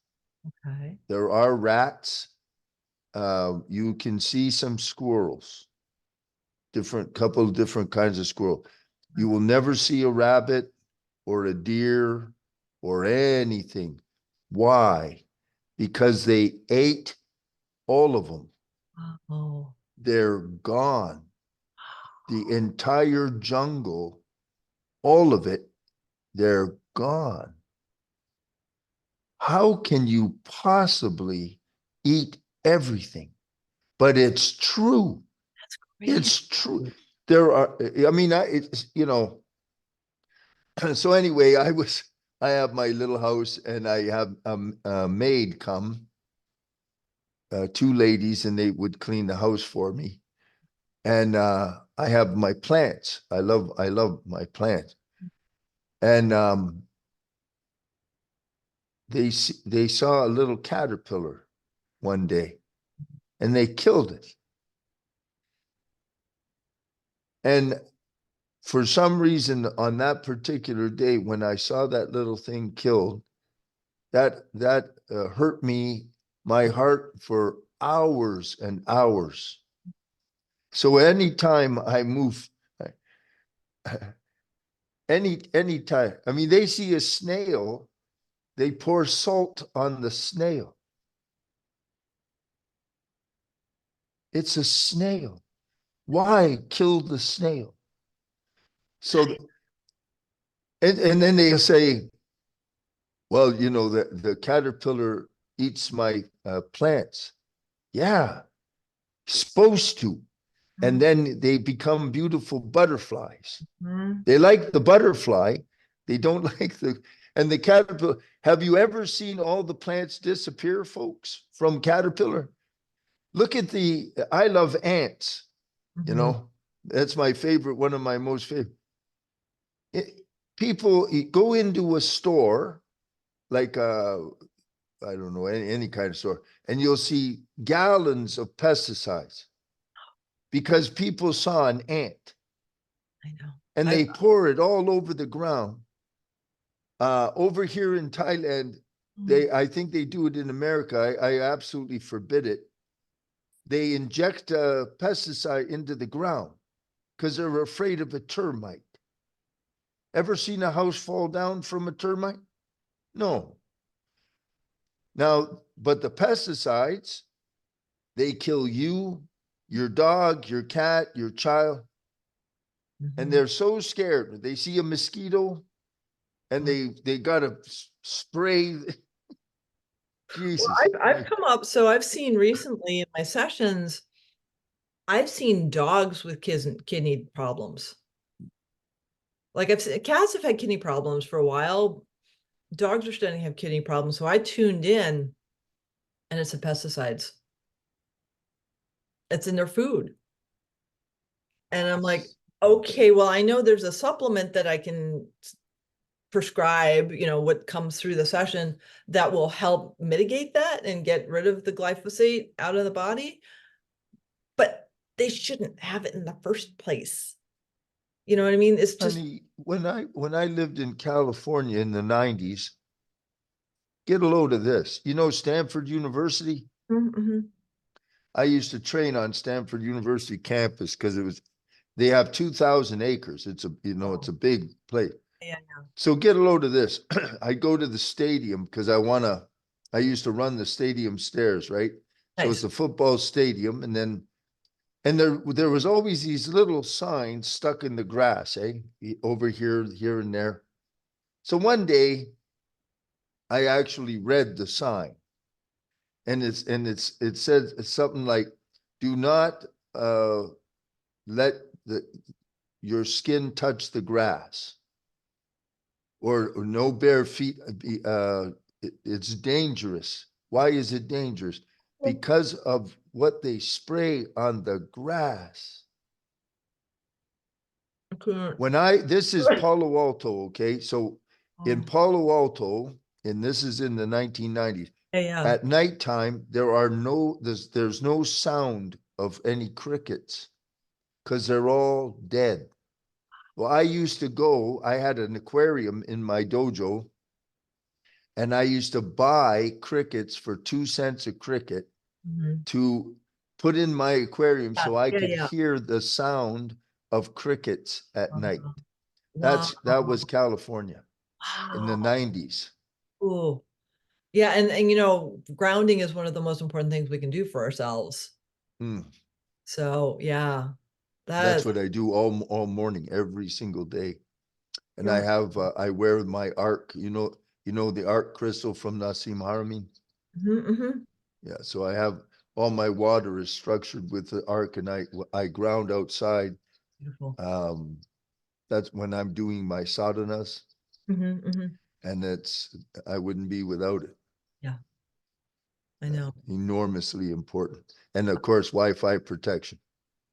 Okay. there are rats, you can see some squirrels, different couple of different kinds of squirrel. You will never see a rabbit or a deer or anything. Why? Because they ate all of them. Oh, They're gone. The entire jungle, all of it, they're gone. How can you possibly eat everything? But it's true. that's crazy. It's true. There are, I mean, it's, you know, so anyway, I have my little house and I have a maid come, two ladies, and they would clean the house for me. And I have my plants. I love my plants. And they saw a little caterpillar one day and they killed it. And for some reason on that particular day, when I saw that little thing killed, that hurt me, my heart for hours and hours. So anytime I move, any time, I mean, they see a snail, they pour salt on the snail. It's a snail. Why kill the snail? So, and then they say, well, you know, the caterpillar eats my plants. Yeah, supposed to. And then they become beautiful butterflies. Mhm. They like the butterfly. They don't like and the caterpillar. Have you ever seen all the plants disappear, folks, from caterpillar? Look at I love ants, you Mhm. know, that's my favorite, one of my most favorite. It, people go into a store, like I don't know, any kind of store, and you'll see gallons of pesticides because people saw an ant I know. and I they pour it all over the ground. Over here in Thailand, I think they do it in America. I absolutely forbid it. They inject a pesticide into the ground because they're afraid of a termite. Ever seen a house fall down from a termite? No. Now, but the pesticides, they kill you, your dog, your cat, your child, and Mhm. they're so scared. They see a mosquito and they gotta spray. Well, Jesus. I've come up, so I've seen recently in my sessions, I've seen dogs with kidney problems. Like I've seen cats have had kidney problems for a while. Dogs are starting to have kidney problems. So I tuned in and it's the pesticides. It's in their food. And I'm like, okay, well, I know there's a supplement that I can prescribe, what comes through the session that will help mitigate that and get rid of the glyphosate out of the body. But they shouldn't have it in the first place. You know what I mean? It's just, Honey, when I lived in California in the 90s, get a load of this. You know Stanford University? mhm. I used to train on Stanford University campus because they have 2,000 acres. It's a Oh, big place. Yeah. So get a load of this. I go to the stadium because I used to run the stadium stairs, right? So it's Nice. a football stadium, and there was always these little signs stuck in the grass, over here, here and there. So one day I actually read the sign, and it says something like, "Do not uh, let your skin touch the grass," or "No bare feet. It's dangerous." Why is it dangerous? Because of what they spray on the grass. Okay. This is Palo Alto, okay? So in Oh, Palo Alto, and this is in the 1990s, yeah, yeah. at nighttime, there's no sound of any crickets because they're all dead. Well, I had an aquarium in my dojo, and I used to buy crickets for 2 cents a cricket Mhm. to put in my aquarium Yeah, so I yeah, could yeah. hear the sound of crickets at night. Wow. That was California in the Wow. 90s. Ooh. Yeah, and grounding is one of the most important things we can do for ourselves. Mm, So yeah, that's that what I do all morning, every single day. And you're I wear my arc, the arc crystal from Nassim Haramein. hmm. Yeah, so I have all my water is structured with the arc, and I ground outside. Beautiful. Um, that's when I'm doing my sadhanas, Hmm. and I wouldn't be without it. Yeah, I know. Enormously important. And of course, Wi-Fi protection.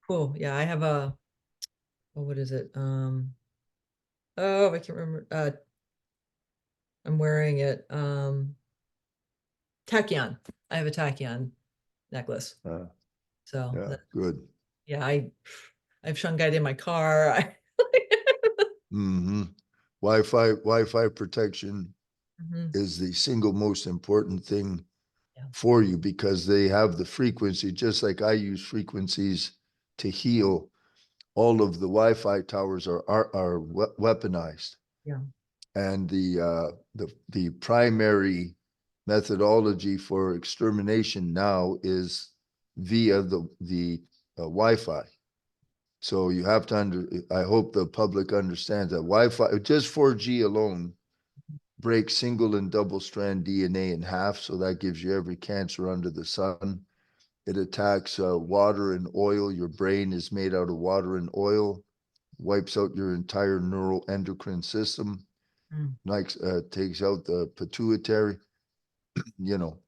Cool. Yeah, I have what is it? Oh, I can't remember. I'm wearing it. Tachyon. I have a tachyon necklace. Uh, So yeah, that, good. yeah, I've shungite in my car. Hmm. Wi-Fi protection Mhm. is the single most important thing Yeah, for you because they have the frequency, just like I use frequencies to heal. All of the Wi-Fi towers are weaponized, yeah, and the primary methodology for extermination now is via the Wi-Fi. So you have to I hope the public understands that Wi-Fi, just 4G alone, breaks single and double strand DNA in half. So that gives you every cancer under the sun. It attacks water and oil. Your brain is made out of water and oil, wipes out your entire neural endocrine system, mm, like takes out the pituitary, you know.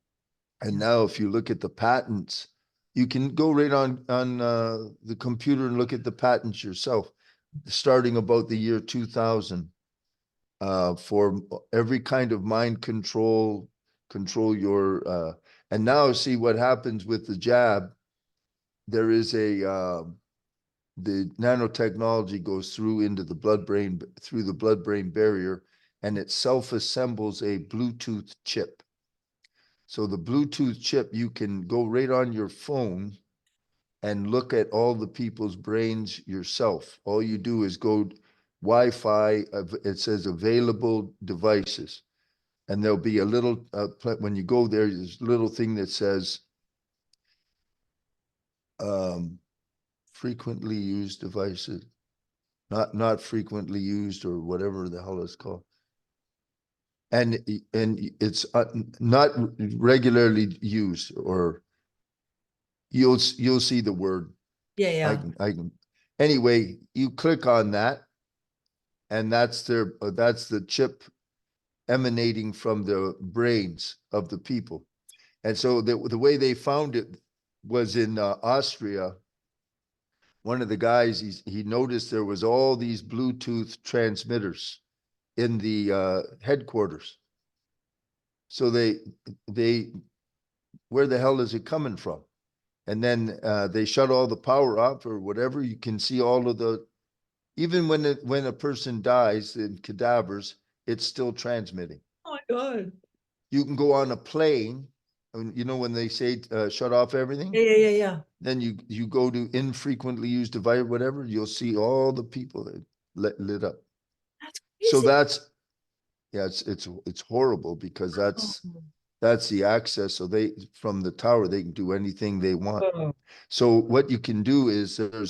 And yeah. now if you look at the patents, you can go right on the computer and look at the patents yourself, starting about the year 2000, for every kind of mind control your, and now see what happens with the jab. There is the nanotechnology goes through into the through the blood-brain barrier, and it self-assembles a Bluetooth chip. So the Bluetooth chip, you can go right on your phone and look at all the people's brains yourself. All you do is go Wi-Fi, it says available devices. And there'll be a little, when you go there, there's a little thing that says um, frequently used devices, not frequently used, or whatever the hell it's called. And it's not regularly used, or you'll see the word. Yeah, I yeah. can I can anyway, you click on that, and that's the chip emanating from the brains of the people. And so the way they found it was in Austria. One of the guys, he noticed there was all these Bluetooth transmitters in the headquarters. So they where the hell is it coming from? And then they shut all the power off or whatever. You can see all of the, even when a person dies in cadavers, it's still transmitting. Oh my God. You can go on a plane, and when they say shut off Yeah, everything, yeah, yeah, yeah. then you go to infrequently used device, whatever, you'll see all the people that lit up. That's So Amazing. yeah, it's horrible because Oh, that's the access. So they from the tower they can do anything they want. oh, So what you can do is there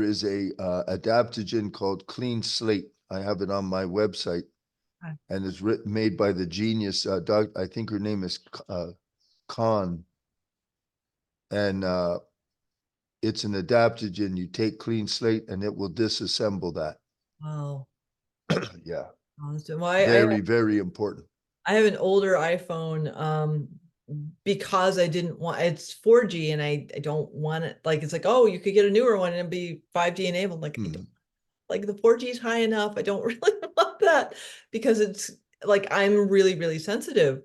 is a adaptogen called Clean Slate. I have it on my website, okay. and it's made by the genius doc. I think her name is Khan, and it's an adaptogen. You take Clean Slate, and it will disassemble that. Wow. Yeah, Awesome. Well, very very important. I have an older iPhone because I didn't want it's 4G and I don't want it like it's like, oh, you could get a newer one and it'd be 5G enabled. Like I don't Hmm. like the 4G is high enough. I don't really want that because it's like I'm really, really sensitive.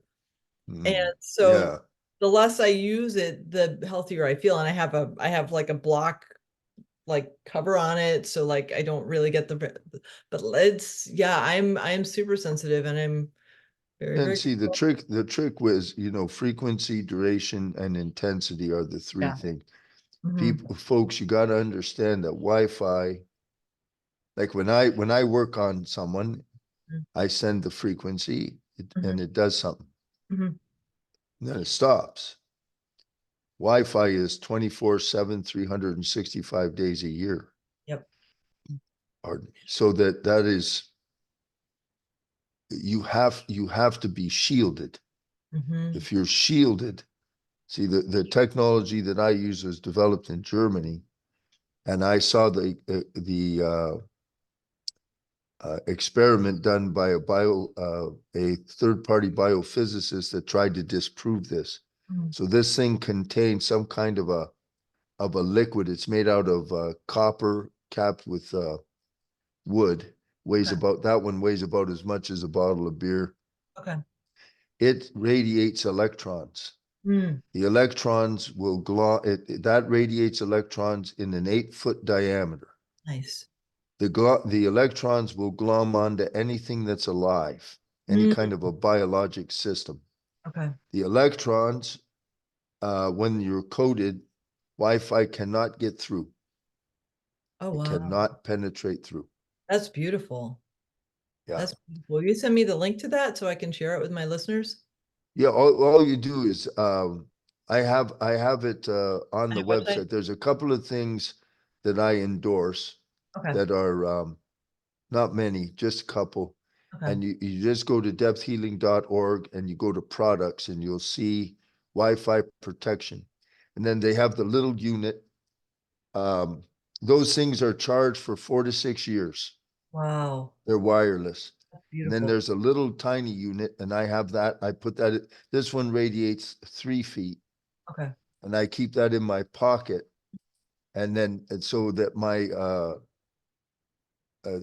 And Hmm. so Yeah, the less I use it, the healthier I feel. And I have like a block like cover on it. So like I don't really get but it's yeah, I'm super sensitive and I'm very, and very see the trick was frequency, duration, and intensity are the three yeah. things. Hmm. People, folks, you got to understand that Wi-Fi. Like when I work on someone, I send the frequency Hmm. and it does something. Hmm. And then it stops. Wi-Fi is 24/7, 365 days a year. Yep. Pardon me. So that is you have to be shielded. Hmm. If you're shielded, see the technology that I use was developed in Germany, and I saw the experiment done by a third party biophysicist that tried to disprove this. Hmm. So this thing contains some kind of a liquid. It's made out of copper capped with wood. Weighs Okay. about that one weighs about as much as a bottle of beer. Okay. It radiates electrons. Mm, The electrons will that radiates electrons in an 8-foot diameter. nice. The electrons will glom onto anything that's alive, any kind Mm, of a biologic system. okay. The electrons, when you're coated, Wi-Fi cannot get through. Oh, It wow. cannot penetrate through. That's beautiful. Yeah. That's beautiful. Will you send me the link to that so I can share it with my listeners Yeah, all you do is I have it on on the your website? website. There's a couple of things that I endorse Okay. that are not many, just a couple. Okay. And you just go to depthhealing.org and you go to products and you'll see Wi-Fi protection. And then they have the little unit. Um, those things are charged for 4 to 6 years. Wow. They're wireless. That's And then beautiful. there's a little tiny unit, and I have that. I put that, this one radiates 3 feet, Okay. and I keep that in my pocket. And so that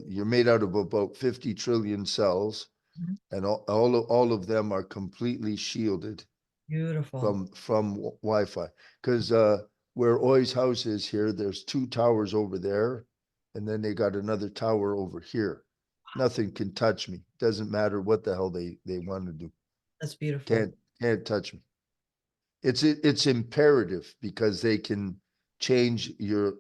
you're made out of about 50 trillion cells, Mhm. and all of them are completely shielded Beautiful. from Wi-Fi. Because where Oi's house is here, there's 2 towers over there, and then they got another tower over here. Nothing can touch me. Doesn't matter what the hell they want to do. That's beautiful. Can't touch me. It's imperative because they can change your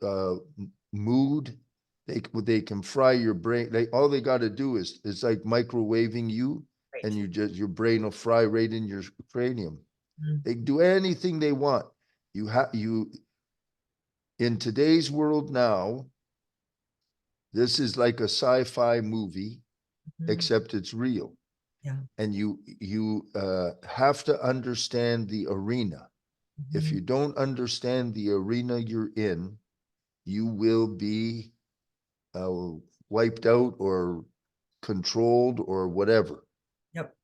mood. They can fry your brain. All they got to do is like microwaving you, and Great. your brain will fry right in your cranium. Mm, They can do anything they want. You in today's world now, this is like a sci-fi movie, mhm. except it's real. Yeah. And you have to understand the arena. If Mhm. you don't understand the arena you're in, you will be uh, wiped out or controlled or whatever. Yep.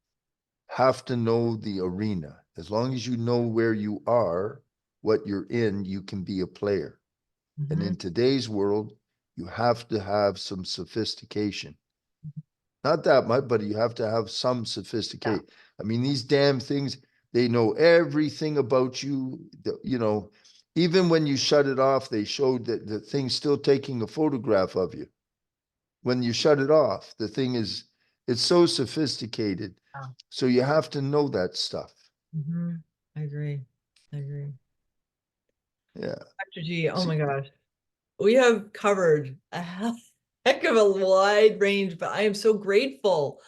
Have to know the arena. As long as you know where you are, what you're in, you can be a player. And Mhm. in today's world, you have to have some sophistication. Not that much, but you have to have some Yeah. sophistication. I mean, these damn things, they know everything about you. Even when you shut it off, they showed that the thing's still taking a photograph of you. When you shut it off, it's so sophisticated. Yeah. So you have to know that stuff. Mhm. I agree. I agree. Yeah. Dr. G, oh See, my gosh. We have covered a hell. heck of a wide range, but I am so grateful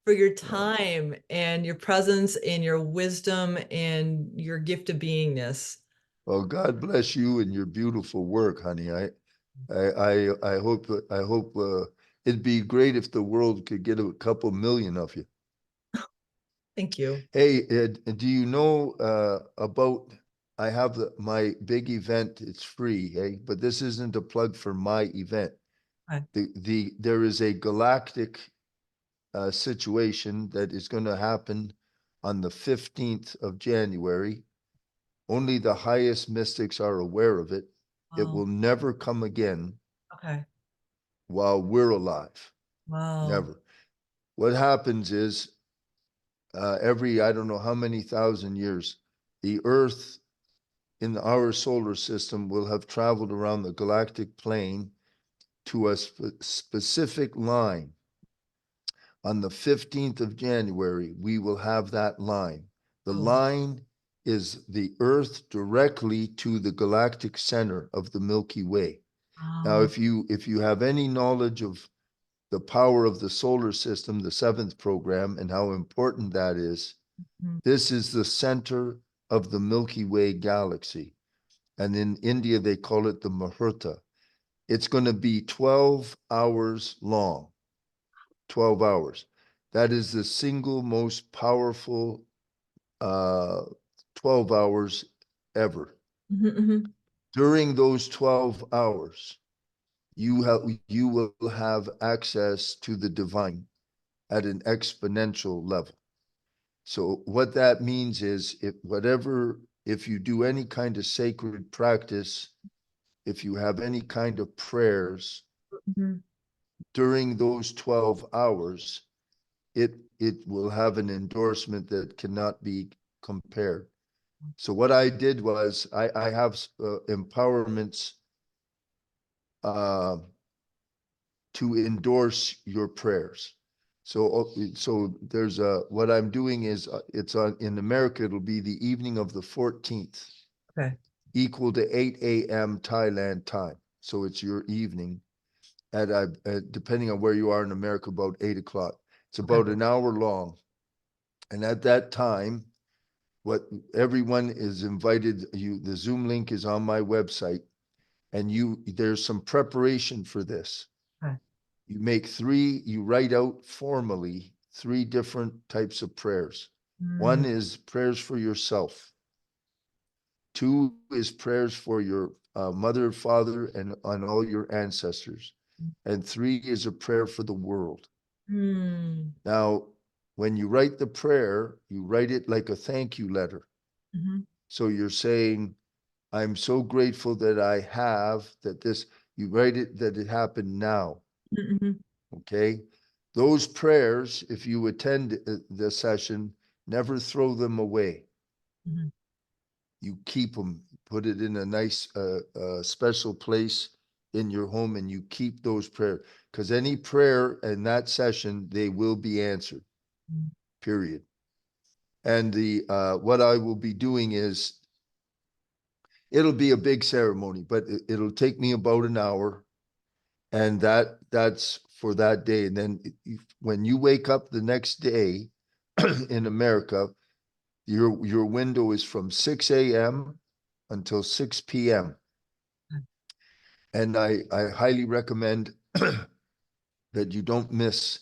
for your Well, time and your presence and your wisdom and your gift of beingness. well, God bless you and your beautiful work, honey. I hope it'd be great if the world could get a couple million of you. Thank you. Hey, Ed, do you know about I have my big event, it's free, hey, but this isn't a plug for my event. Okay. There is a galactic situation that is going to happen on the 15th of January. Only the highest mystics are aware of it. It Wow. will never come again Okay. while we're alive. Wow. Never. What happens is every, I don't know how many thousand years, the Earth in our solar system will have traveled around the galactic plane to a specific line. On the 15th of January, we will have that line. The Oh, line is the Earth directly to the galactic center of the Milky Way. Now, wow. if you have any knowledge of the power of the solar system, the seventh program, and how important that is, Mhm. this is the center of the Milky Way galaxy. And in India, they call it the Muhurta. It's going to be 12 hours long, 12 hours. That is the single most powerful uh, 12 hours ever. Mhm, mhm, During those 12 hours, you will have access to the divine at an exponential level. So what that means is if you do any kind of sacred practice, if you have any kind of prayers mhm. during those 12 hours, it will have an endorsement that cannot be compared. So what I did was I have empowerments uh, to endorse your prayers. So there's a what I'm doing is it's on in America it'll be the evening of the 14th, Okay. equal to 8 a.m. Thailand time. So it's your evening depending on where you are in America, about 8 o'clock. It's Okay. about an hour long. And at that time, what everyone is invited, the Zoom link is on my website, and there's some preparation for this. Okay. You write out formally three different types of prayers. Mm, One is prayers for yourself. Two is prayers for your mother, father, and all your ancestors. And three is a prayer for the world. mm, Now, when you write the prayer, you write it like a thank you letter. mhm, So you're saying, I'm so grateful that I have that this, you write it that it happened now. mhm, Okay. Those prayers, if you attend the session, never throw them away. mhm, You keep them, put it in a nice, special place in your home, and you keep those prayers. Because any prayer in that session, they will be answered, mhm, period. And what I will be doing is it'll be a big ceremony, but it'll take me about an hour, and that's for that day. And then when you wake up the next day in America, your window is from 6 a.m. until 6 p.m. And I highly recommend that you don't miss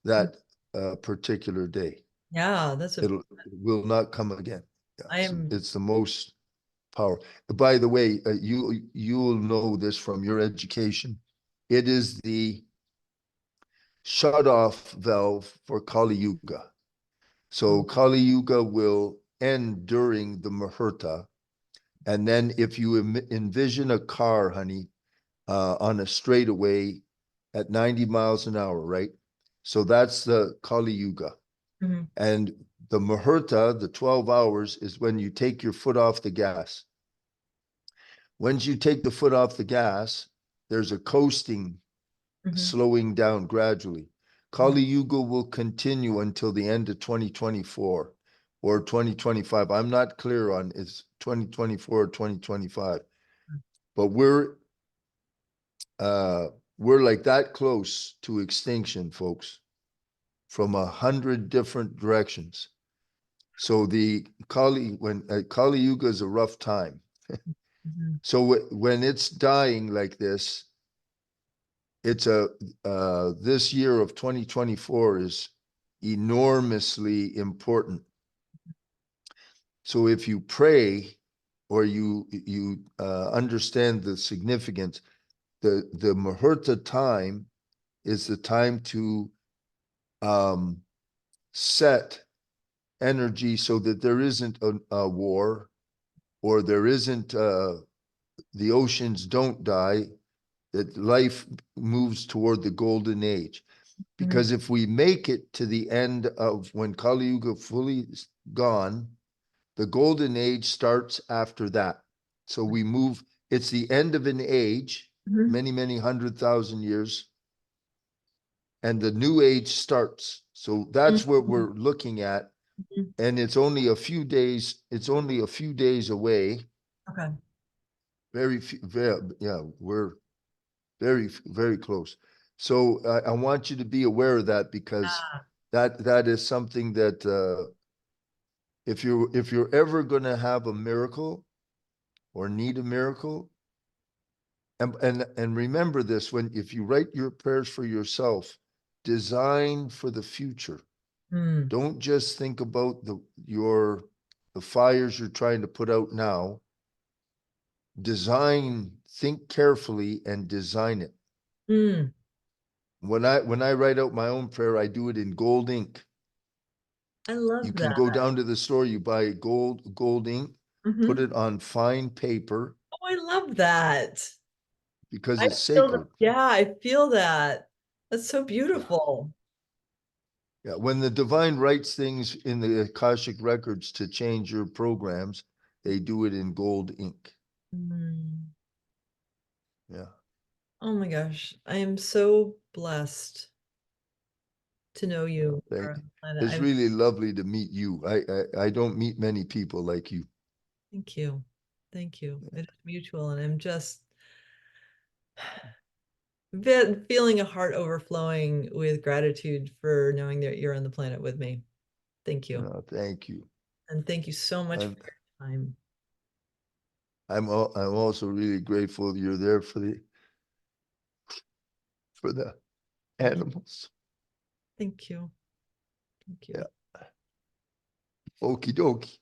mhm. that particular day. Yeah, It will not come again. Yeah, I am, it's the most power. By the way, you'll know this from your education. It is the shut off valve for Kali Yuga. So oh, Kali Yuga will end during the Muhurta. And then if you envision a car, honey, on a straightaway at 90 miles an hour, right? So that's the Kali Yuga. mhm, And the Muhurta, the 12 hours, is when you take your foot off the gas. Once you take the foot off the gas, there's a coasting, mhm, slowing down gradually. mhm, Kali Yuga will continue until the end of 2024 or 2025. I'm not clear on it's 2024 or 2025, but we're uh, we're like that close to extinction, folks, from 100 different directions. So the Kali Yuga is a rough time. Mhm. So when it's dying like this, it's this year of 2024 is enormously important. So if you pray or you understand the significance, the Muhurta time is the time to set energy so that there isn't a war, or there isn't the oceans don't die, that life moves toward the golden age. Mhm. Because if we make it to the end of when Kali Yuga fully is gone, the golden age starts after that. So we move, it's the end of an age, Mhm. many, many 100,000 years, and the new age starts. So that's what Mhm. we're looking at. Mhm. And it's only a few days, it's only a few days away. Okay. Very few, yeah, we're very, very close. So I want you to be aware of that, because Ah. that is something that if you're ever going to have a miracle or need a miracle, and remember this, when if you write your prayers for yourself, design for the future. Mm. Don't just think about the fires you're trying to put out now. Design, think carefully and design it. Mm. When I write out my own prayer, I do it in gold ink. I You love can that. go down to the store, you buy gold ink, put Mhm. it on fine paper, Oh, I love that. because I it's feel that. sacred. Yeah, I feel that. That's so Yeah. beautiful. Yeah. When the divine writes things in the Akashic records to change your programs, they do it in gold ink. Mm. Yeah. Oh my gosh. I am so blessed to know you here Thank on you. the planet. It's really lovely to meet you. I don't meet many people like you. Thank you. Thank you. It is mutual, and I'm just feeling a heart overflowing with gratitude for knowing that you're on the planet with me. Thank you. Thank you. And thank you so much for I'm your time. I'm also really grateful you're there for the Thank you. animals. Thank you. Thank Yeah. you. Okie dokie.